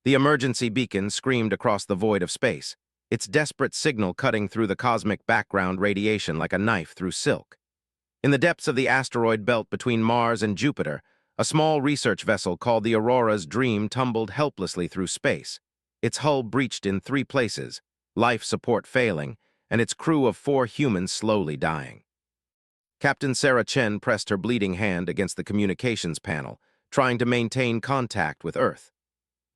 The emergency beacon screamed across the void of space, its desperate signal cutting through the cosmic background radiation like a knife through silk. In the depths of the asteroid belt between Mars and Jupiter, a small research vessel called the Aurora's Dream tumbled helplessly through space. Its hull breached in 3 places, life support failing, and its crew of 4 humans slowly dying. Captain Sarah Chen pressed her bleeding hand against the communications panel, trying to maintain contact with Earth.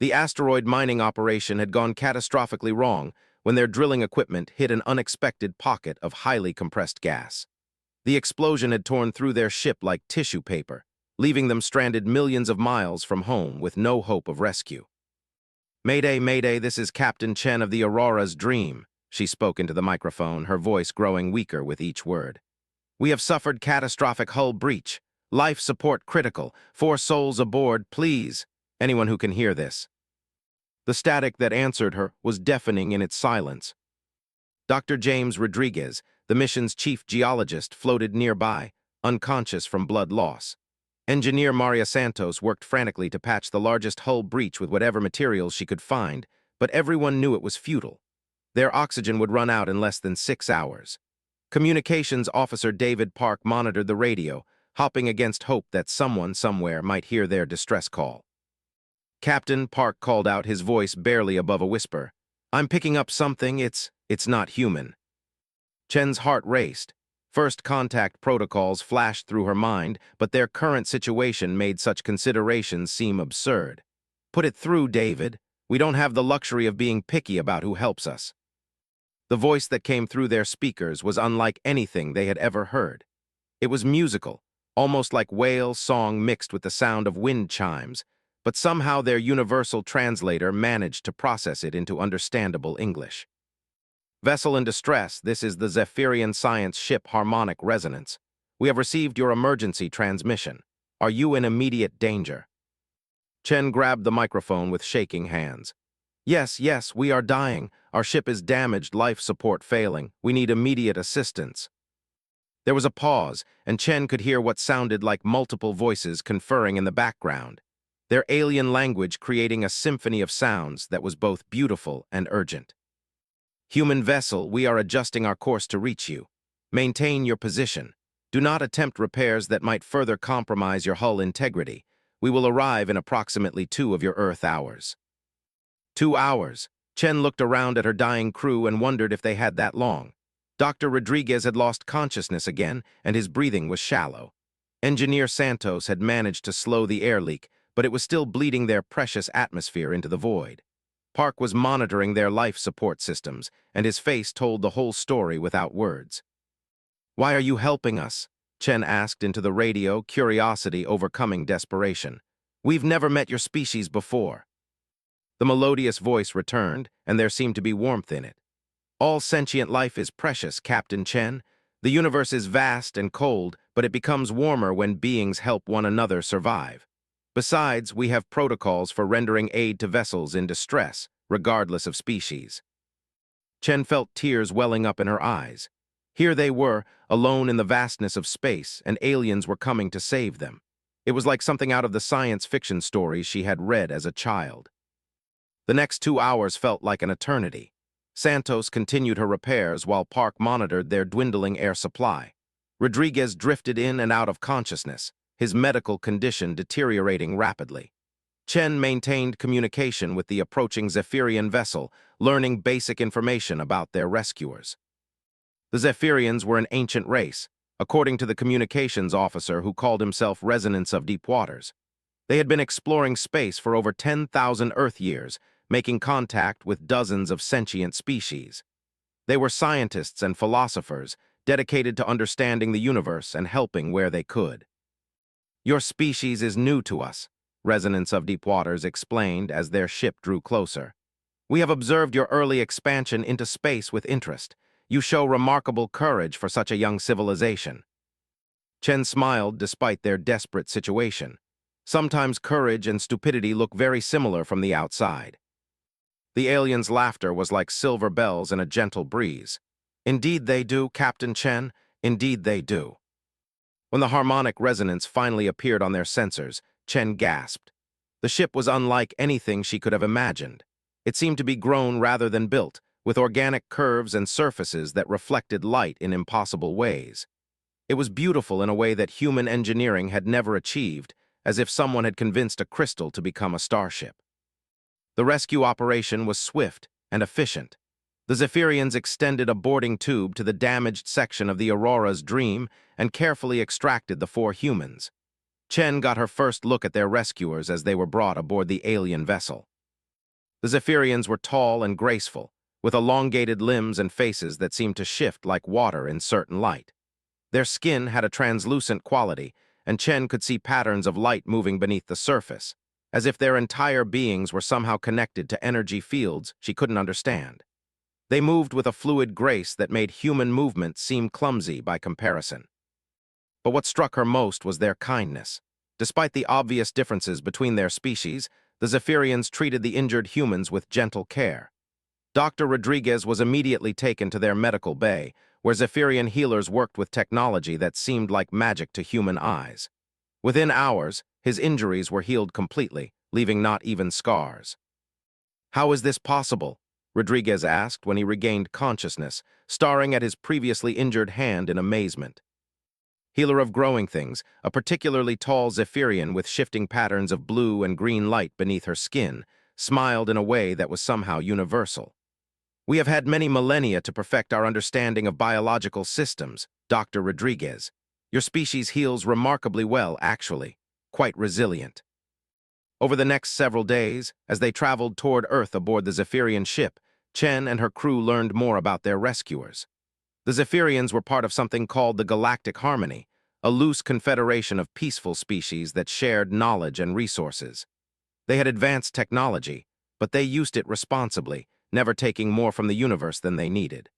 The asteroid mining operation had gone catastrophically wrong when their drilling equipment hit an unexpected pocket of highly compressed gas. The explosion had torn through their ship like tissue paper, leaving them stranded millions of miles from home with no hope of rescue. "Mayday, Mayday, this is Captain Chen of the Aurora's Dream," she spoke into the microphone, her voice growing weaker with each word. "We have suffered catastrophic hull breach. Life support critical. 4 souls aboard, please. Anyone who can hear this." The static that answered her was deafening in its silence. Dr. James Rodriguez, the mission's chief geologist, floated nearby, unconscious from blood loss. Engineer Maria Santos worked frantically to patch the largest hull breach with whatever materials she could find, but everyone knew it was futile. Their oxygen would run out in less than 6 hours. Communications Officer David Park monitored the radio, hopping against hope that someone somewhere might hear their distress call. "Captain," Park called out, his voice barely above a whisper. "I'm picking up something. It's not human." Chen's heart raced. First contact protocols flashed through her mind, but their current situation made such considerations seem absurd. "Put it through, David. We don't have the luxury of being picky about who helps us." The voice that came through their speakers was unlike anything they had ever heard. It was musical, almost like whale song mixed with the sound of wind chimes, but somehow their universal translator managed to process it into understandable English. "Vessel in distress, this is the Zephyrian Science ship Harmonic Resonance. We have received your emergency transmission. Are you in immediate danger?" Chen grabbed the microphone with shaking hands. Yes, we are dying. Our ship is damaged, life support failing. We need immediate assistance." There was a pause, and Chen could hear what sounded like multiple voices conferring in the background, their alien language creating a symphony of sounds that was both beautiful and urgent. "Human vessel, we are adjusting our course to reach you. Maintain your position. Do not attempt repairs that might further compromise your hull integrity. We will arrive in approximately 2 of your Earth hours." 2 hours. Chen looked around at her dying crew and wondered if they had that long. Dr. Rodriguez had lost consciousness again, and his breathing was shallow. Engineer Santos had managed to slow the air leak, but it was still bleeding their precious atmosphere into the void. Park was monitoring their life support systems, and his face told the whole story without words. "Why are you helping us?" Chen asked into the radio, curiosity overcoming desperation. "We've never met your species before." The melodious voice returned, and there seemed to be warmth in it. "All sentient life is precious, Captain Chen. The universe is vast and cold, but it becomes warmer when beings help one another survive. Besides, we have protocols for rendering aid to vessels in distress, regardless of species." Chen felt tears welling up in her eyes. Here they were, alone in the vastness of space, and aliens were coming to save them. It was like something out of the science fiction stories she had read as a child. The next 2 hours felt like an eternity. Santos continued her repairs while Park monitored their dwindling air supply. Rodriguez drifted in and out of consciousness, his medical condition deteriorating rapidly. Chen maintained communication with the approaching Zephyrian vessel, learning basic information about their rescuers. The Zephyrians were an ancient race, according to the communications officer who called himself Resonance of Deep Waters. They had been exploring space for over 10,000 Earth years, making contact with dozens of sentient species. They were scientists and philosophers, dedicated to understanding the universe and helping where they could. "Your species is new to us," Resonance of Deep Waters explained as their ship drew closer. "We have observed your early expansion into space with interest. You show remarkable courage for such a young civilization." Chen smiled despite their desperate situation. Sometimes courage and stupidity look very similar from the outside. The aliens' laughter was like silver bells in a gentle breeze. "Indeed they do, Captain Chen. Indeed they do." When the harmonic resonance finally appeared on their sensors, Chen gasped. The ship was unlike anything she could have imagined. It seemed to be grown rather than built, with organic curves and surfaces that reflected light in impossible ways. It was beautiful in a way that human engineering had never achieved, as if someone had convinced a crystal to become a starship. The rescue operation was swift and efficient. The Zephyrians extended a boarding tube to the damaged section of the Aurora's Dream and carefully extracted the 4 humans. Chen got her first look at their rescuers as they were brought aboard the alien vessel. The Zephyrians were tall and graceful, with elongated limbs and faces that seemed to shift like water in certain light. Their skin had a translucent quality, and Chen could see patterns of light moving beneath the surface, as if their entire beings were somehow connected to energy fields she couldn't understand. They moved with a fluid grace that made human movement seem clumsy by comparison. But what struck her most was their kindness. Despite the obvious differences between their species, the Zephyrians treated the injured humans with gentle care. Dr. Rodriguez was immediately taken to their medical bay, where Zephyrian healers worked with technology that seemed like magic to human eyes. Within hours, his injuries were healed completely, leaving not even scars. "How is this possible?" Rodriguez asked when he regained consciousness, staring at his previously injured hand in amazement. Healer of growing things, a particularly tall Zephyrian with shifting patterns of blue and green light beneath her skin, smiled in a way that was somehow universal. "We have had many millennia to perfect our understanding of biological systems, Dr. Rodriguez. Your species heals remarkably well, actually. Quite resilient." Over the next several days, as they traveled toward Earth aboard the Zephyrian ship, Chen and her crew learned more about their rescuers. The Zephyrians were part of something called the Galactic Harmony, a loose confederation of peaceful species that shared knowledge and resources. They had advanced technology, but they used it responsibly, never taking more from the universe than they needed.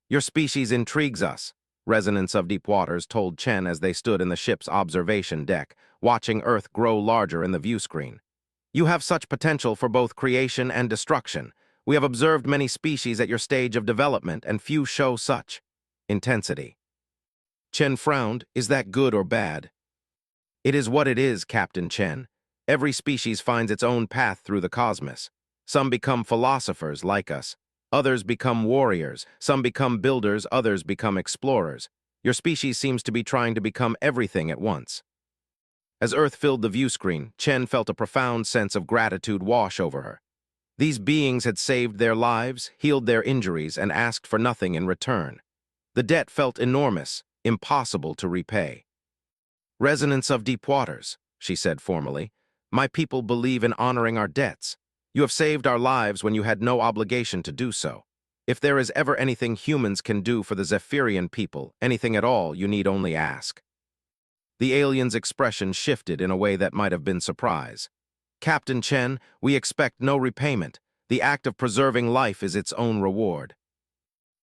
"Your species intrigues us," Resonance of Deep Waters told Chen as they stood in the ship's observation deck, watching Earth grow larger in the viewscreen. "You have such potential for both creation and destruction. We have observed many species at your stage of development, and few show such intensity." Chen frowned. "Is that good or bad?" "It is what it is, Captain Chen. Every species finds its own path through the cosmos. Some become philosophers like us. Others become warriors. Some become builders. Others become explorers. Your species seems to be trying to become everything at once." As Earth filled the viewscreen, Chen felt a profound sense of gratitude wash over her. These beings had saved their lives, healed their injuries, and asked for nothing in return. The debt felt enormous, impossible to repay. "Resonance of Deep Waters," she said formally. "My people believe in honoring our debts. You have saved our lives when you had no obligation to do so. If there is ever anything humans can do for the Zephyrian people, anything at all, you need only ask." The alien's expression shifted in a way that might have been surprise. "Captain Chen, we expect no repayment. The act of preserving life is its own reward."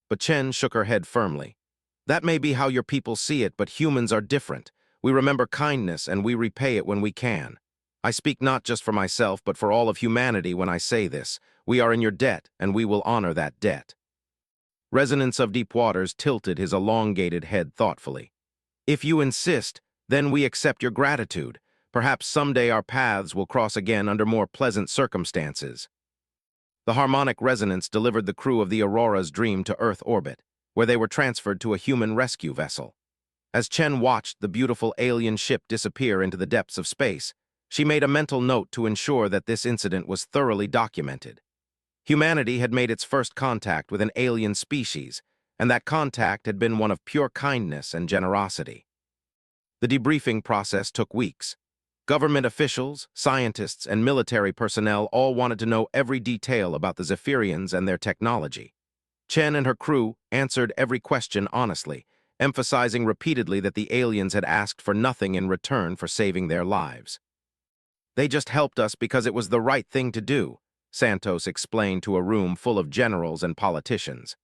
But Chen shook her head firmly. "That may be how your people see it, but humans are different. We remember kindness and we repay it when we can. I speak not just for myself, but for all of humanity when I say this. We are in your debt, and we will honor that debt." Resonance of Deep Waters tilted his elongated head thoughtfully. "If you insist, then we accept your gratitude. Perhaps someday our paths will cross again under more pleasant circumstances." The harmonic resonance delivered the crew of the Aurora's Dream to Earth orbit, where they were transferred to a human rescue vessel. As Chen watched the beautiful alien ship disappear into the depths of space, she made a mental note to ensure that this incident was thoroughly documented. Humanity had made its first contact with an alien species, and that contact had been one of pure kindness and generosity. The debriefing process took weeks. Government officials, scientists, and military personnel all wanted to know every detail about the Zephyrians and their technology. Chen and her crew answered every question honestly, emphasizing repeatedly that the aliens had asked for nothing in return for saving their lives. "They just helped us because it was the right thing to do," Santos explained to a room full of generals and politicians.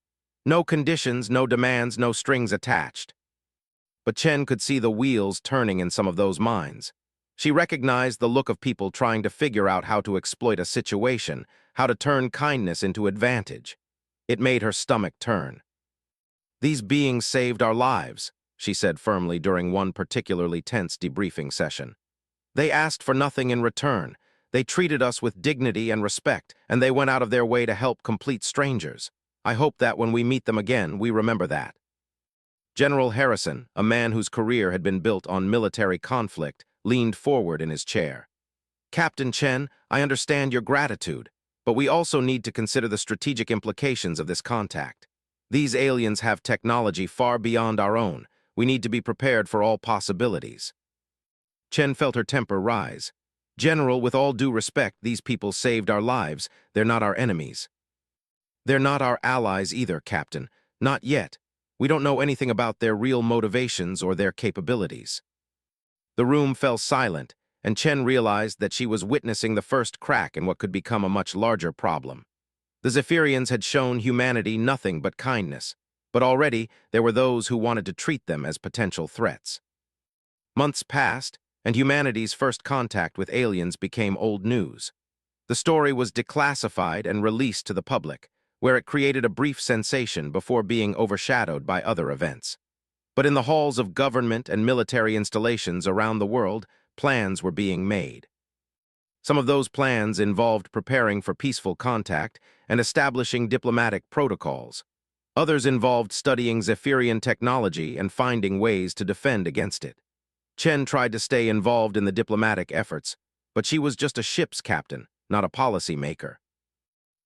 "No conditions, no demands, no strings attached." But Chen could see the wheels turning in some of those minds. She recognized the look of people trying to figure out how to exploit a situation, how to turn kindness into advantage. It made her stomach turn. "These beings saved our lives," she said firmly during one particularly tense debriefing session. "They asked for nothing in return. They treated us with dignity and respect, and they went out of their way to help complete strangers. I hope that when we meet them again, we remember that. General Harrison, a man whose career had been built on military conflict, leaned forward in his chair. Captain Chen, I understand your gratitude, but we also need to consider the strategic implications of this contact. These aliens have technology far beyond our own. We need to be prepared for all possibilities. Chen felt her temper rise. General, with all due respect, these people saved our lives. They're not our enemies. They're not our allies either, Captain. Not yet. We don't know anything about their real motivations or their capabilities. The room fell silent, and Chen realized that she was witnessing the first crack in what could become a much larger problem. The Zephyrians had shown humanity nothing but kindness, but already there were those who wanted to treat them as potential threats. Months passed, and humanity's first contact with aliens became old news. The story was declassified and released to the public, where it created a brief sensation before being overshadowed by other events. But in the halls of government and military installations around the world, plans were being made. Some of those plans involved preparing for peaceful contact and establishing diplomatic protocols. Others involved studying Zephyrian technology and finding ways to defend against it. Chen tried to stay involved in the diplomatic efforts, but she was just a ship's captain, not a policymaker.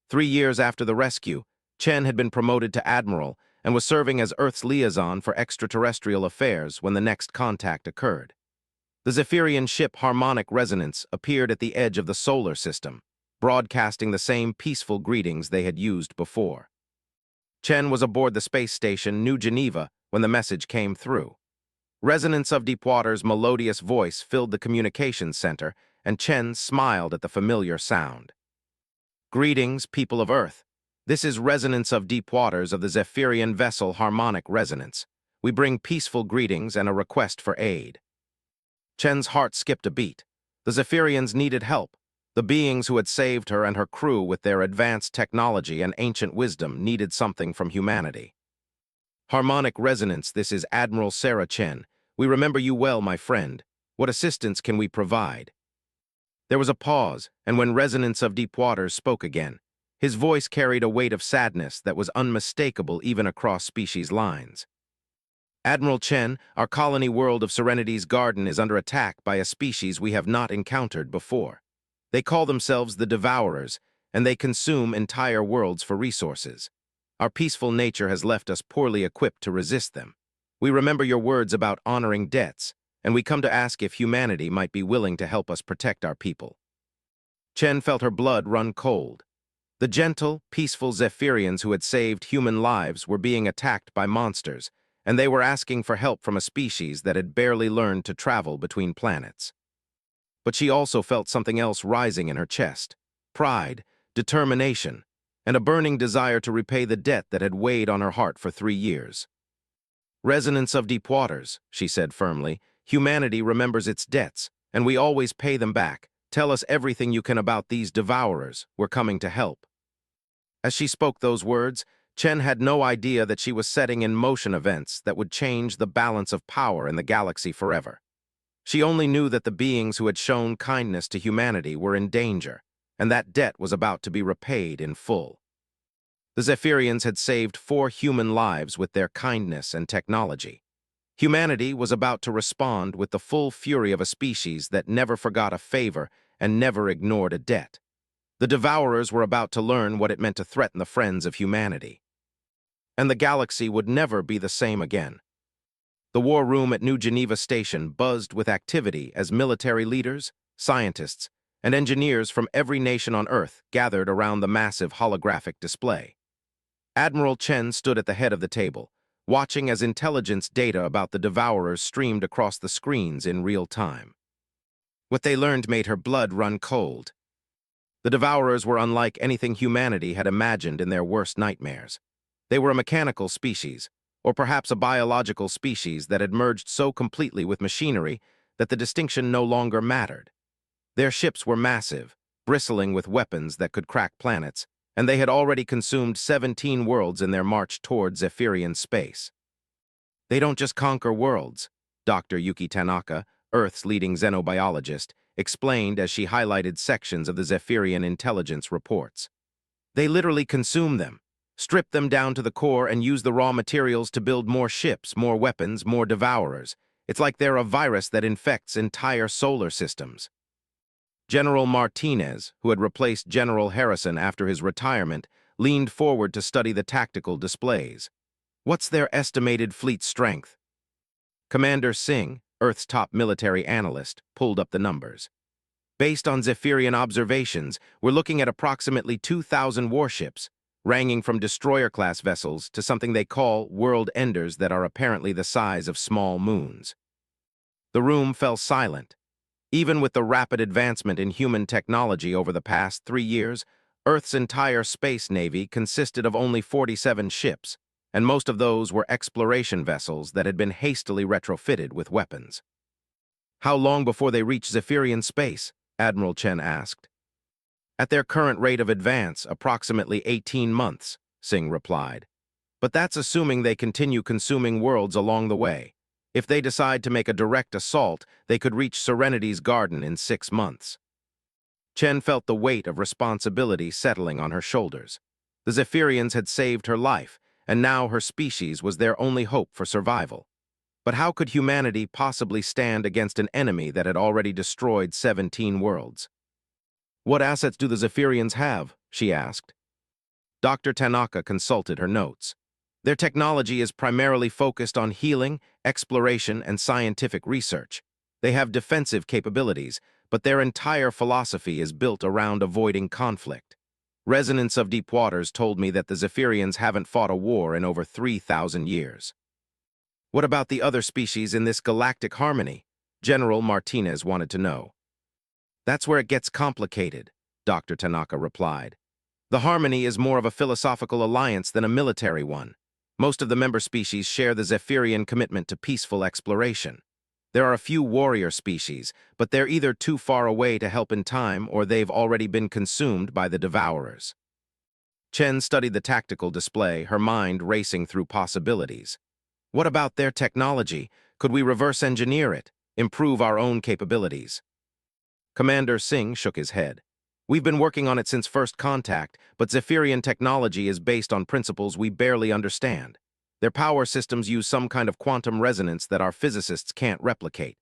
3 years after the rescue, Chen had been promoted to admiral and was serving as Earth's liaison for extraterrestrial affairs when the next contact occurred. The Zephyrian ship Harmonic Resonance appeared at the edge of the solar system, broadcasting the same peaceful greetings they had used before. Chen was aboard the space station New Geneva when the message came through. Resonance of Deepwater's melodious voice filled the communications center, and Chen smiled at the familiar sound. Greetings, people of Earth. This is Resonance of Deepwaters of the Zephyrian vessel Harmonic Resonance. We bring peaceful greetings and a request for aid. Chen's heart skipped a beat. The Zephyrians needed help. The beings who had saved her and her crew with their advanced technology and ancient wisdom needed something from humanity. Harmonic Resonance, this is Admiral Sarah Chen. We remember you well, my friend. What assistance can we provide? There was a pause, and when Resonance of Deepwaters spoke again, his voice carried a weight of sadness that was unmistakable even across species lines. Admiral Chen, our colony world of Serenity's Garden is under attack by a species we have not encountered before. They call themselves the Devourers, and they consume entire worlds for resources. Our peaceful nature has left us poorly equipped to resist them. We remember your words about honoring debts, and we come to ask if humanity might be willing to help us protect our people. Chen felt her blood run cold. The gentle, peaceful Zephyrians who had saved human lives were being attacked by monsters, and they were asking for help from a species that had barely learned to travel between planets. But she also felt something else rising in her chest: pride, determination, and a burning desire to repay the debt that had weighed on her heart for 3 years. Resonance of Deepwaters, she said firmly, humanity remembers its debts, and we always pay them back. Tell us everything you can about these Devourers. We're coming to help. As she spoke those words, Chen had no idea that she was setting in motion events that would change the balance of power in the galaxy forever. She only knew that the beings who had shown kindness to humanity were in danger, and that debt was about to be repaid in full. The Zephyrians had saved 4 human lives with their kindness and technology. Humanity was about to respond with the full fury of a species that never forgot a favor and never ignored a debt. The Devourers were about to learn what it meant to threaten the friends of humanity. And the galaxy would never be the same again. The war room at New Geneva Station buzzed with activity as military leaders, scientists, and engineers from every nation on Earth gathered around the massive holographic display. Admiral Chen stood at the head of the table, watching as intelligence data about the Devourers streamed across the screens in real time. What they learned made her blood run cold. The Devourers were unlike anything humanity had imagined in their worst nightmares. They were a mechanical species, or perhaps a biological species that had merged so completely with machinery that the distinction no longer mattered. Their ships were massive, bristling with weapons that could crack planets, and they had already consumed 17 worlds in their march toward Zephyrian space. They don't just conquer worlds, Dr. Yuki Tanaka, Earth's leading xenobiologist, explained as she highlighted sections of the Zephyrian intelligence reports. They literally consume them, strip them down to the core, and use the raw materials to build more ships, more weapons, more devourers. It's like they're a virus that infects entire solar systems. General Martinez, who had replaced General Harrison after his retirement, leaned forward to study the tactical displays. What's their estimated fleet strength? Commander Singh, Earth's top military analyst, pulled up the numbers. Based on Zephyrian observations, we're looking at approximately 2,000 warships, ranging from destroyer-class vessels to something they call world enders that are apparently the size of small moons. The room fell silent. Even with the rapid advancement in human technology over the past 3 years, Earth's entire space navy consisted of only 47 ships, and most of those were exploration vessels that had been hastily retrofitted with weapons. How long before they reach Zephyrian space? Admiral Chen asked. At their current rate of advance, approximately 18 months, Singh replied. But that's assuming they continue consuming worlds along the way. If they decide to make a direct assault, they could reach Serenity's garden in 6 months. Chen felt the weight of responsibility settling on her shoulders. The Zephyrians had saved her life, and now her species was their only hope for survival. But how could humanity possibly stand against an enemy that had already destroyed 17 worlds? What assets do the Zephyrians have? She asked. Dr. Tanaka consulted her notes. Their technology is primarily focused on healing, exploration, and scientific research. They have defensive capabilities, but their entire philosophy is built around avoiding conflict. Resonance of Deep Waters told me that the Zephyrians haven't fought a war in over 3,000 years. What about the other species in this galactic harmony? General Martinez wanted to know. That's where it gets complicated, Dr. Tanaka replied. The harmony is more of a philosophical alliance than a military one. Most of the member species share the Zephyrian commitment to peaceful exploration. There are a few warrior species, but they're either too far away to help in time or they've already been consumed by the devourers. Chen studied the tactical display, her mind racing through possibilities. What about their technology? Could we reverse engineer it, improve our own capabilities? Commander Singh shook his head. We've been working on it since first contact, but Zephyrian technology is based on principles we barely understand. Their power systems use some kind of quantum resonance that our physicists can't replicate.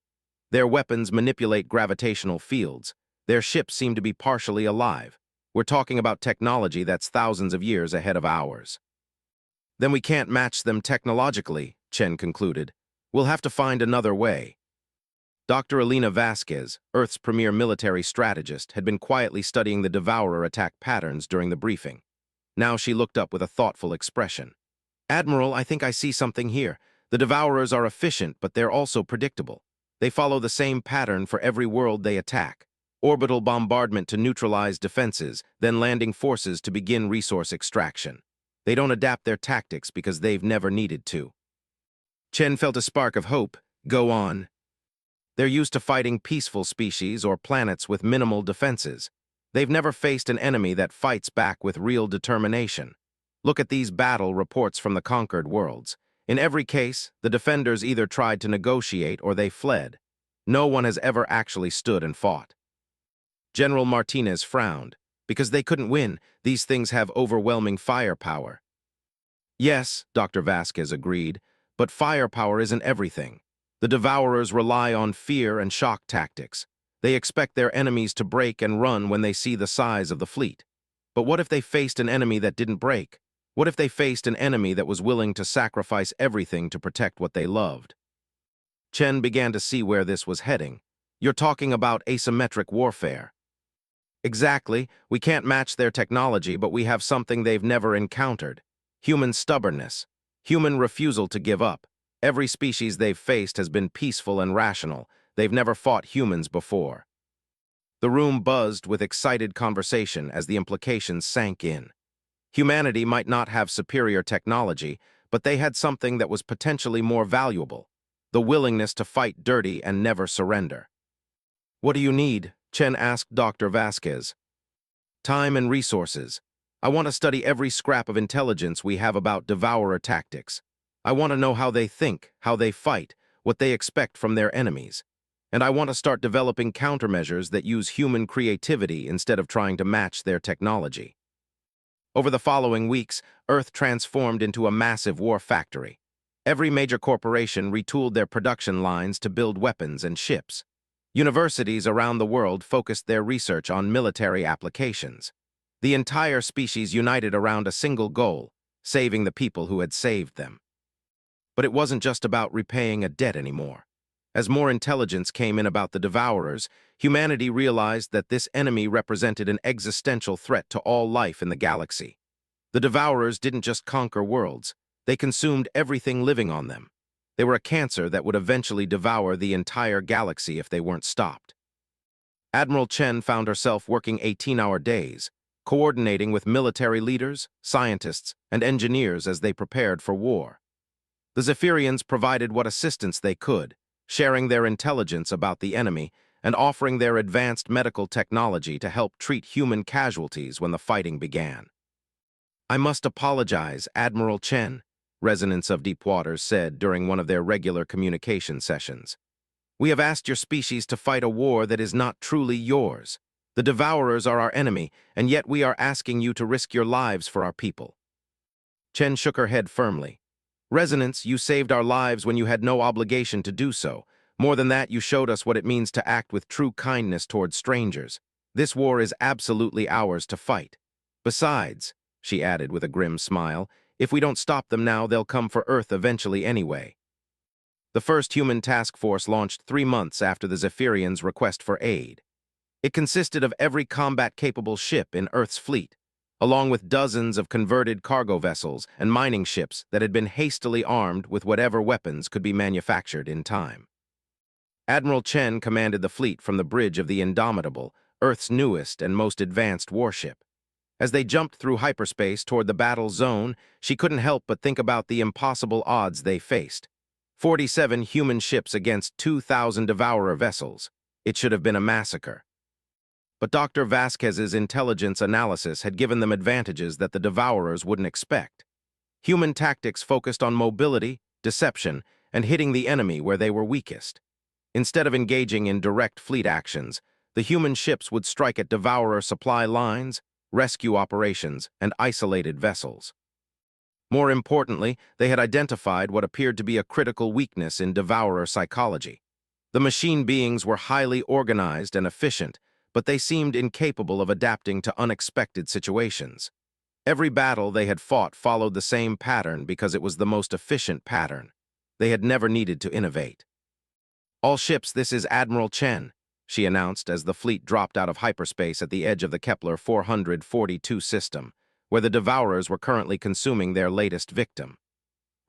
Their weapons manipulate gravitational fields. Their ships seem to be partially alive. We're talking about technology that's thousands of years ahead of ours. Then we can't match them technologically, Chen concluded. We'll have to find another way. Dr. Elena Vasquez, Earth's premier military strategist, had been quietly studying the Devourer attack patterns during the briefing. Now she looked up with a thoughtful expression. Admiral, I think I see something here. The Devourers are efficient, but they're also predictable. They follow the same pattern for every world they attack. Orbital bombardment to neutralize defenses, then landing forces to begin resource extraction. They don't adapt their tactics because they've never needed to. Chen felt a spark of hope. Go on. They're used to fighting peaceful species or planets with minimal defenses. They've never faced an enemy that fights back with real determination. Look at these battle reports from the conquered worlds. In every case, the defenders either tried to negotiate or they fled. No one has ever actually stood and fought. General Martinez frowned. Because they couldn't win, these things have overwhelming firepower. Yes, Dr. Vasquez agreed, but firepower isn't everything. The Devourers rely on fear and shock tactics. They expect their enemies to break and run when they see the size of the fleet. But what if they faced an enemy that didn't break? What if they faced an enemy that was willing to sacrifice everything to protect what they loved? Chen began to see where this was heading. You're talking about asymmetric warfare. Exactly. We can't match their technology, but we have something they've never encountered. Human stubbornness. Human refusal to give up. Every species they've faced has been peaceful and rational. They've never fought humans before. The room buzzed with excited conversation as the implications sank in. Humanity might not have superior technology, but they had something that was potentially more valuable: the willingness to fight dirty and never surrender. What do you need? Chen asked Dr. Vasquez. Time and resources. I want to study every scrap of intelligence we have about devourer tactics. I want to know how they think, how they fight, what they expect from their enemies. And I want to start developing countermeasures that use human creativity instead of trying to match their technology. Over the following weeks, Earth transformed into a massive war factory. Every major corporation retooled their production lines to build weapons and ships. Universities around the world focused their research on military applications. The entire species united around a single goal: saving the people who had saved them. But it wasn't just about repaying a debt anymore. As more intelligence came in about the Devourers, humanity realized that this enemy represented an existential threat to all life in the galaxy. The Devourers didn't just conquer worlds, they consumed everything living on them. They were a cancer that would eventually devour the entire galaxy if they weren't stopped. Admiral Chen found herself working 18-hour days, coordinating with military leaders, scientists, and engineers as they prepared for war. The Zephyrians provided what assistance they could, sharing their intelligence about the enemy and offering their advanced medical technology to help treat human casualties when the fighting began. "I must apologize, Admiral Chen," Resonance of Deep Waters said during one of their regular communication sessions. "We have asked your species to fight a war that is not truly yours. The Devourers are our enemy, and yet we are asking you to risk your lives for our people." Chen shook her head firmly. "Resonance, you saved our lives when you had no obligation to do so. More than that, you showed us what it means to act with true kindness towards strangers. This war is absolutely ours to fight. Besides," she added with a grim smile, "if we don't stop them now, they'll come for Earth eventually anyway." The first human task force launched 3 months after the Zephyrians' request for aid. It consisted of every combat-capable ship in Earth's fleet, along with dozens of converted cargo vessels and mining ships that had been hastily armed with whatever weapons could be manufactured in time. Admiral Chen commanded the fleet from the bridge of the Indomitable, Earth's newest and most advanced warship. As they jumped through hyperspace toward the battle zone, she couldn't help but think about the impossible odds they faced. 47 human ships against 2,000 Devourer vessels. It should have been a massacre. But Dr. Vasquez's intelligence analysis had given them advantages that the Devourers wouldn't expect. Human tactics focused on mobility, deception, and hitting the enemy where they were weakest. Instead of engaging in direct fleet actions, the human ships would strike at Devourer supply lines, rescue operations, and isolated vessels. More importantly, they had identified what appeared to be a critical weakness in Devourer psychology. The machine beings were highly organized and efficient, but they seemed incapable of adapting to unexpected situations. Every battle they had fought followed the same pattern because it was the most efficient pattern. They had never needed to innovate. "All ships, this is Admiral Chen," she announced as the fleet dropped out of hyperspace at the edge of the Kepler 442 system, where the Devourers were currently consuming their latest victim.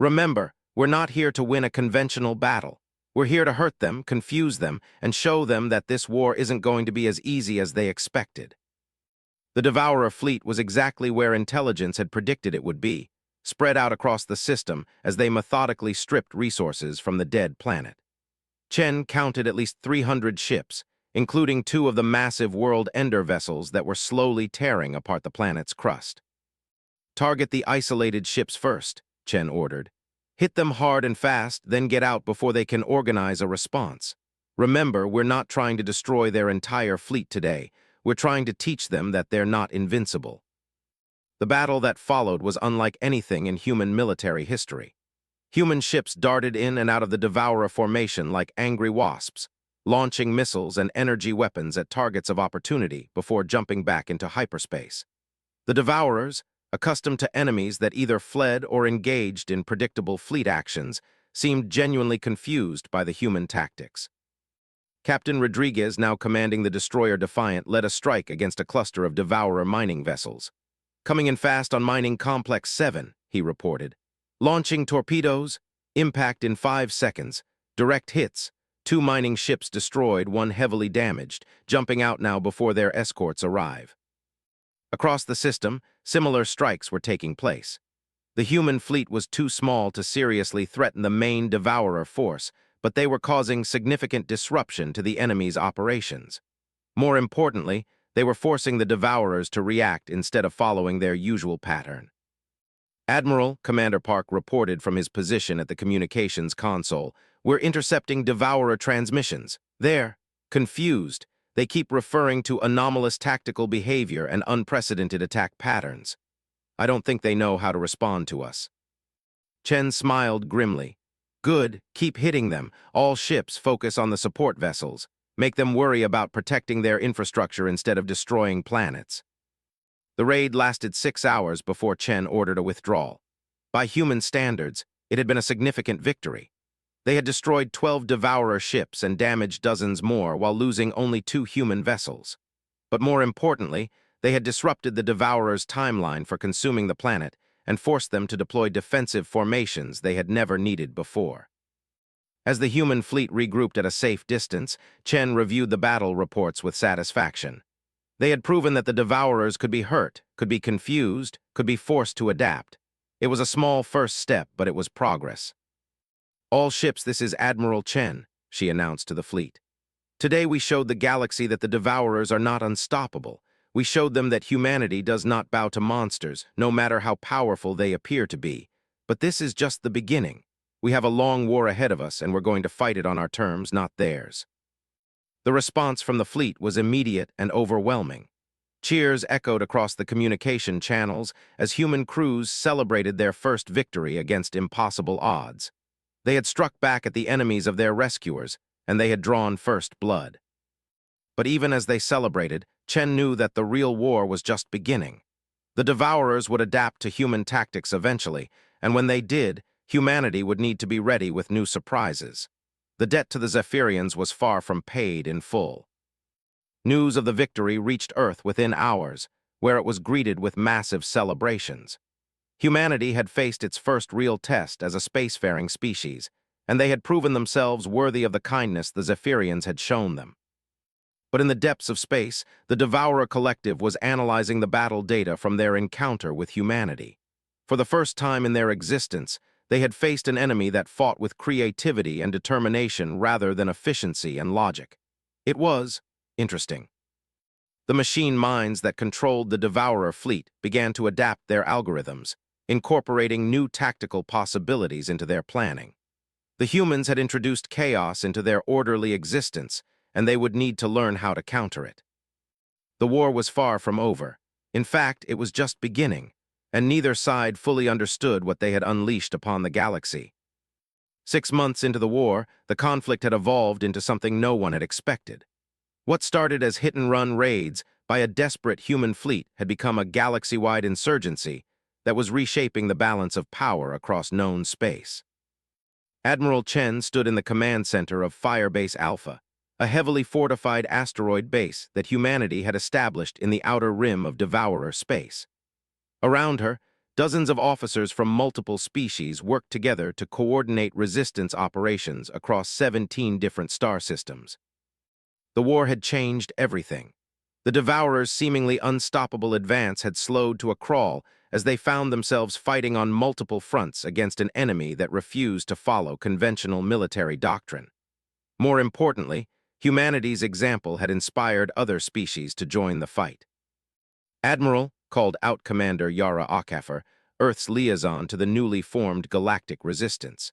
"Remember, we're not here to win a conventional battle. We're here to hurt them, confuse them, and show them that this war isn't going to be as easy as they expected." The Devourer fleet was exactly where intelligence had predicted it would be, spread out across the system as they methodically stripped resources from the dead planet. Chen counted at least 300 ships, including 2 of the massive World Ender vessels that were slowly tearing apart the planet's crust. "Target the isolated ships first," Chen ordered. "Hit them hard and fast, then get out before they can organize a response. Remember, we're not trying to destroy their entire fleet today. We're trying to teach them that they're not invincible." The battle that followed was unlike anything in human military history. Human ships darted in and out of the Devourer formation like angry wasps, launching missiles and energy weapons at targets of opportunity before jumping back into hyperspace. The Devourers, accustomed to enemies that either fled or engaged in predictable fleet actions, seemed genuinely confused by the human tactics. Captain Rodriguez, now commanding the destroyer Defiant, led a strike against a cluster of Devourer mining vessels. "Coming in fast on Mining Complex 7, he reported. "Launching torpedoes, impact in 5 seconds, direct hits, 2 mining ships destroyed, 1 heavily damaged, jumping out now before their escorts arrive." Across the system, similar strikes were taking place. The human fleet was too small to seriously threaten the main Devourer force, but they were causing significant disruption to the enemy's operations. More importantly, they were forcing the Devourers to react instead of following their usual pattern. "Admiral," Commander Park reported from his position at the communications console, "we're intercepting Devourer transmissions. There, confused, they keep referring to anomalous tactical behavior and unprecedented attack patterns. I don't think they know how to respond to us. Chen smiled grimly. Good, keep hitting them. All ships focus on the support vessels. Make them worry about protecting their infrastructure instead of destroying planets. The raid lasted 6 hours before Chen ordered a withdrawal. By human standards, it had been a significant victory. They had destroyed 12 Devourer ships and damaged dozens more while losing only 2 human vessels. But more importantly, they had disrupted the Devourer's timeline for consuming the planet and forced them to deploy defensive formations they had never needed before. As the human fleet regrouped at a safe distance, Chen reviewed the battle reports with satisfaction. They had proven that the Devourers could be hurt, could be confused, could be forced to adapt. It was a small first step, but it was progress. "All ships, this is Admiral Chen," she announced to the fleet. "Today we showed the galaxy that the Devourers are not unstoppable. We showed them that humanity does not bow to monsters, no matter how powerful they appear to be. But this is just the beginning. We have a long war ahead of us, and we're going to fight it on our terms, not theirs." The response from the fleet was immediate and overwhelming. Cheers echoed across the communication channels as human crews celebrated their first victory against impossible odds. They had struck back at the enemies of their rescuers, and they had drawn first blood. But even as they celebrated, Chen knew that the real war was just beginning. The Devourers would adapt to human tactics eventually, and when they did, humanity would need to be ready with new surprises. The debt to the Zephyrians was far from paid in full. News of the victory reached Earth within hours, where it was greeted with massive celebrations. Humanity had faced its first real test as a spacefaring species, and they had proven themselves worthy of the kindness the Zephyrians had shown them. But in the depths of space, the Devourer Collective was analyzing the battle data from their encounter with humanity. For the first time in their existence, they had faced an enemy that fought with creativity and determination rather than efficiency and logic. It was interesting. The machine minds that controlled the Devourer fleet began to adapt their algorithms, incorporating new tactical possibilities into their planning. The humans had introduced chaos into their orderly existence, and they would need to learn how to counter it. The war was far from over. In fact, it was just beginning, and neither side fully understood what they had unleashed upon the galaxy. 6 months into the war, the conflict had evolved into something no one had expected. What started as hit-and-run raids by a desperate human fleet had become a galaxy-wide insurgency that was reshaping the balance of power across known space. Admiral Chen stood in the command center of Firebase Alpha, a heavily fortified asteroid base that humanity had established in the outer rim of Devourer space. Around her, dozens of officers from multiple species worked together to coordinate resistance operations across 17 different star systems. The war had changed everything. The Devourer's seemingly unstoppable advance had slowed to a crawl as they found themselves fighting on multiple fronts against an enemy that refused to follow conventional military doctrine. More importantly, humanity's example had inspired other species to join the fight. Admiral, called out Commander Yara Akafer, Earth's liaison to the newly formed Galactic Resistance.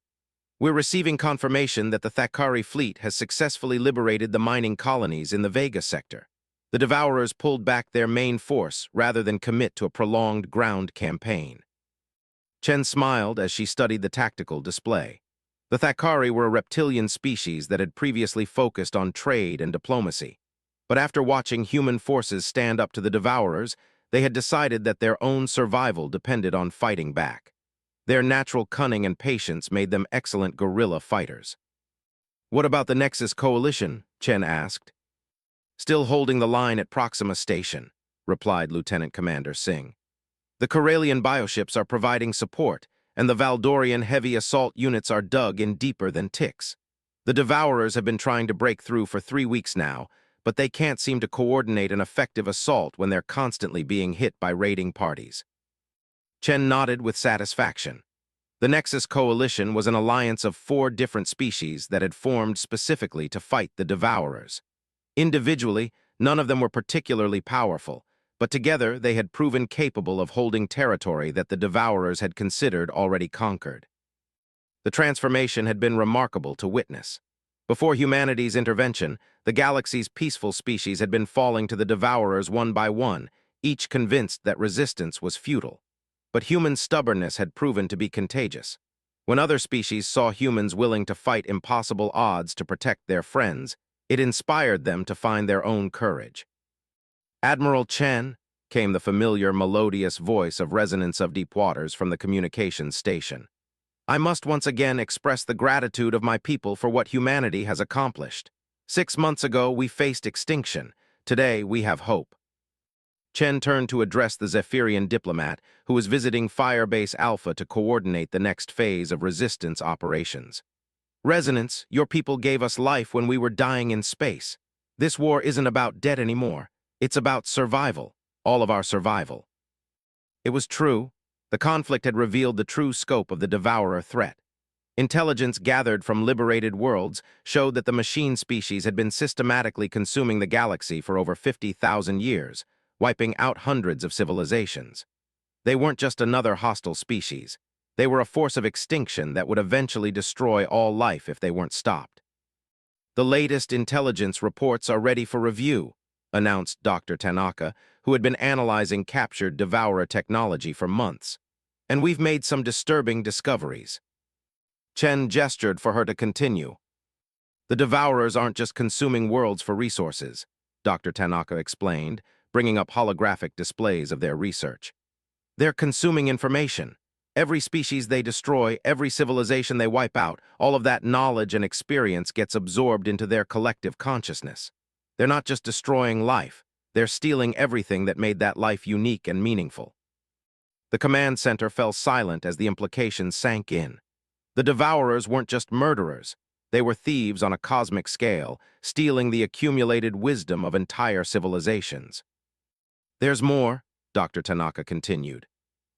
"We're receiving confirmation that the Thakari fleet has successfully liberated the mining colonies in the Vega sector. The Devourers pulled back their main force rather than commit to a prolonged ground campaign." Chen smiled as she studied the tactical display. The Thakari were a reptilian species that had previously focused on trade and diplomacy. But after watching human forces stand up to the Devourers, they had decided that their own survival depended on fighting back. Their natural cunning and patience made them excellent guerrilla fighters. "What about the Nexus Coalition?" Chen asked. "Still holding the line at Proxima Station," replied Lieutenant Commander Singh. "The Corellian bioships are providing support, and the Valdorian heavy assault units are dug in deeper than ticks. The Devourers have been trying to break through for 3 weeks now, but they can't seem to coordinate an effective assault when they're constantly being hit by raiding parties." Chen nodded with satisfaction. The Nexus Coalition was an alliance of 4 different species that had formed specifically to fight the Devourers. Individually, none of them were particularly powerful, but together they had proven capable of holding territory that the Devourers had considered already conquered. The transformation had been remarkable to witness. Before humanity's intervention, the galaxy's peaceful species had been falling to the devourers one by one, each convinced that resistance was futile. But human stubbornness had proven to be contagious. When other species saw humans willing to fight impossible odds to protect their friends, it inspired them to find their own courage. "Admiral Chen," came the familiar, melodious voice of Resonance of Deep Waters from the communications station. "I must once again express the gratitude of my people for what humanity has accomplished. 6 months ago, we faced extinction. Today, we have hope." Chen turned to address the Zephyrian diplomat, who was visiting Firebase Alpha to coordinate the next phase of resistance operations. "Resonance, your people gave us life when we were dying in space. This war isn't about death anymore. It's about survival, all of our survival." It was true. The conflict had revealed the true scope of the Devourer threat. Intelligence gathered from liberated worlds showed that the machine species had been systematically consuming the galaxy for over 50,000 years, wiping out hundreds of civilizations. They weren't just another hostile species. They were a force of extinction that would eventually destroy all life if they weren't stopped. "The latest intelligence reports are ready for review," announced Dr. Tanaka, who had been analyzing captured Devourer technology for months. "And we've made some disturbing discoveries." Chen gestured for her to continue. "The Devourers aren't just consuming worlds for resources," Dr. Tanaka explained, bringing up holographic displays of their research. "They're consuming information. Every species they destroy, every civilization they wipe out, all of that knowledge and experience gets absorbed into their collective consciousness. They're not just destroying life, they're stealing everything that made that life unique and meaningful." The command center fell silent as the implications sank in. The Devourers weren't just murderers. They were thieves on a cosmic scale, stealing the accumulated wisdom of entire civilizations. "There's more," Dr. Tanaka continued.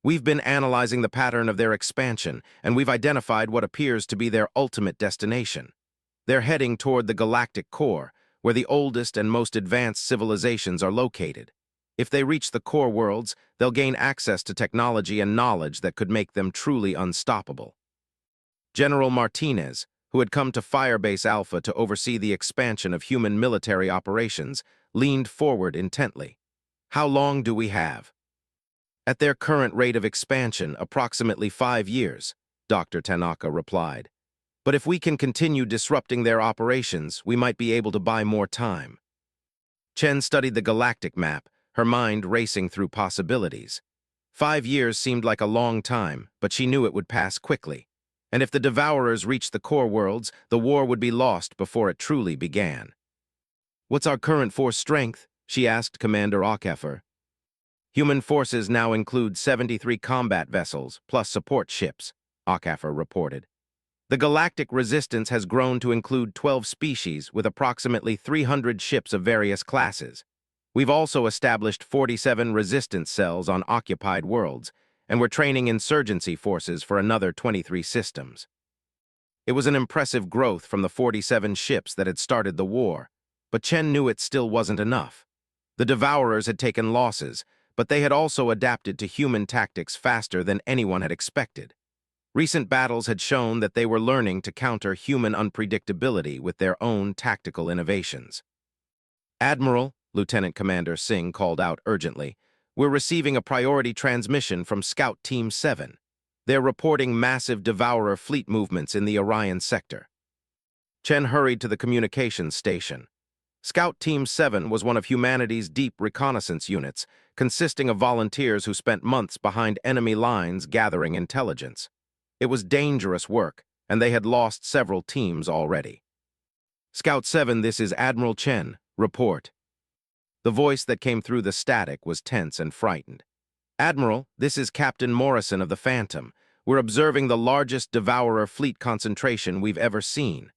"We've been analyzing the pattern of their expansion, and we've identified what appears to be their ultimate destination. They're heading toward the galactic core, where the oldest and most advanced civilizations are located. If they reach the core worlds, they'll gain access to technology and knowledge that could make them truly unstoppable." General Martinez, who had come to Firebase Alpha to oversee the expansion of human military operations, leaned forward intently. "How long do we have?" "At their current rate of expansion, approximately 5 years," Dr. Tanaka replied. "But if we can continue disrupting their operations, we might be able to buy more time." Chen studied the galactic map, her mind racing through possibilities. 5 years seemed like a long time, but she knew it would pass quickly. And if the Devourers reached the core worlds, the war would be lost before it truly began. "What's our current force strength?" she asked Commander Ockefer. "Human forces now include 73 combat vessels, plus support ships," Ockefer reported. "The galactic resistance has grown to include 12 species with approximately 300 ships of various classes. We've also established 47 resistance cells on occupied worlds, and we're training insurgency forces for another 23 systems." It was an impressive growth from the 47 ships that had started the war, but Chen knew it still wasn't enough. The Devourers had taken losses, but they had also adapted to human tactics faster than anyone had expected. Recent battles had shown that they were learning to counter human unpredictability with their own tactical innovations. "Admiral," Lieutenant Commander Singh called out urgently, "we're receiving a priority transmission from Scout Team 7. They're reporting massive Devourer fleet movements in the Orion sector." Chen hurried to the communications station. Scout Team 7 was one of humanity's deep reconnaissance units, consisting of volunteers who spent months behind enemy lines gathering intelligence. It was dangerous work, and they had lost several teams already. "Scout 7, this is Admiral Chen. Report." The voice that came through the static was tense and frightened. "Admiral, this is Captain Morrison of the Phantom. We're observing the largest Devourer fleet concentration we've ever seen.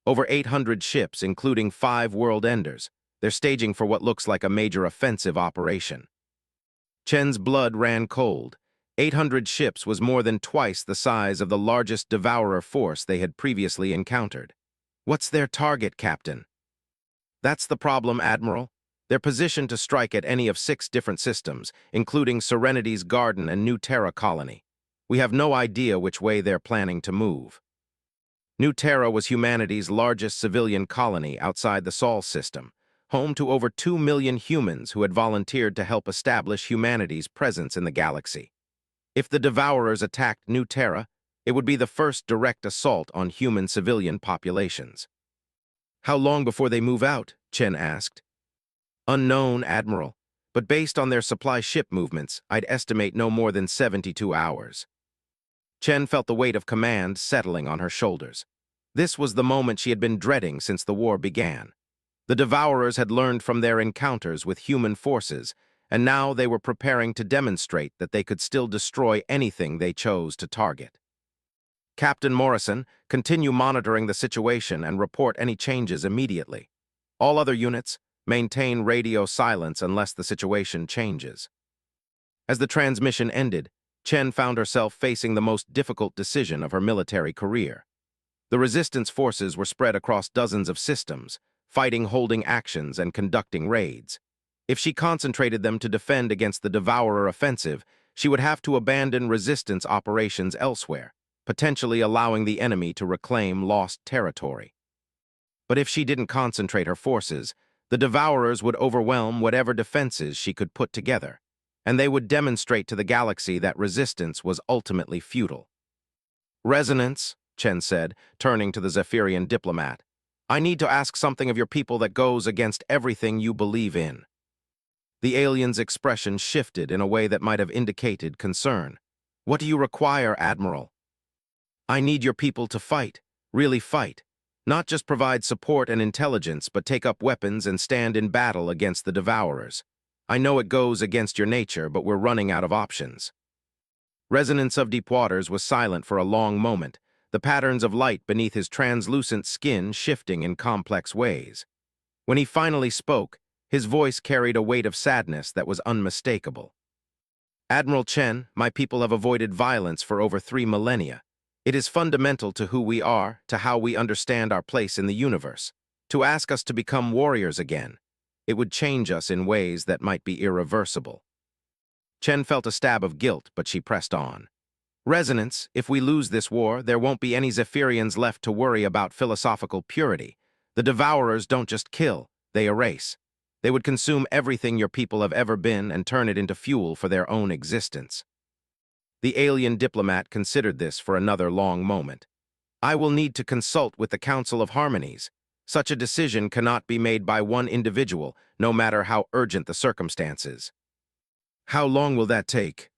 Over 800 ships, including 5 world enders. They're staging for what looks like a major offensive operation." Chen's blood ran cold. 800 ships was more than twice the size of the largest Devourer force they had previously encountered. "What's their target, Captain?" "That's the problem, Admiral. They're positioned to strike at any of 6 different systems, including Serenity's Garden and New Terra Colony. We have no idea which way they're planning to move." New Terra was humanity's largest civilian colony outside the Sol system, home to over 2 million humans who had volunteered to help establish humanity's presence in the galaxy. If the Devourers attacked New Terra, it would be the first direct assault on human civilian populations. "How long before they move out?" Chen asked. "Unknown, Admiral, but based on their supply ship movements, I'd estimate no more than 72 hours. Chen felt the weight of command settling on her shoulders. This was the moment she had been dreading since the war began. The Devourers had learned from their encounters with human forces, and now they were preparing to demonstrate that they could still destroy anything they chose to target. "Captain Morrison, continue monitoring the situation and report any changes immediately. All other units, maintain radio silence unless the situation changes." As the transmission ended, Chen found herself facing the most difficult decision of her military career. The resistance forces were spread across dozens of systems, fighting holding actions and conducting raids. If she concentrated them to defend against the Devourer offensive, she would have to abandon resistance operations elsewhere, potentially allowing the enemy to reclaim lost territory. But if she didn't concentrate her forces, the Devourers would overwhelm whatever defenses she could put together, and they would demonstrate to the galaxy that resistance was ultimately futile. "Resonance," Chen said, turning to the Zephyrian diplomat. "I need to ask something of your people that goes against everything you believe in." The alien's expression shifted in a way that might have indicated concern. "What do you require, Admiral?" "I need your people to fight, really fight. Not just provide support and intelligence, but take up weapons and stand in battle against the Devourers. I know it goes against your nature, but we're running out of options." Resonance of Deep Waters was silent for a long moment, the patterns of light beneath his translucent skin shifting in complex ways. When he finally spoke, his voice carried a weight of sadness that was unmistakable. "Admiral Chen, my people have avoided violence for over 3 millennia. It is fundamental to who we are, to how we understand our place in the universe. To ask us to become warriors again, it would change us in ways that might be irreversible." Chen felt a stab of guilt, but she pressed on. "Resonance, if we lose this war, there won't be any Zephyrians left to worry about philosophical purity. The Devourers don't just kill, they erase. They would consume everything your people have ever been and turn it into fuel for their own existence." The alien diplomat considered this for another long moment. "I will need to consult with the Council of Harmonies. Such a decision cannot be made by one individual, no matter how urgent the circumstances." "How long will that take?"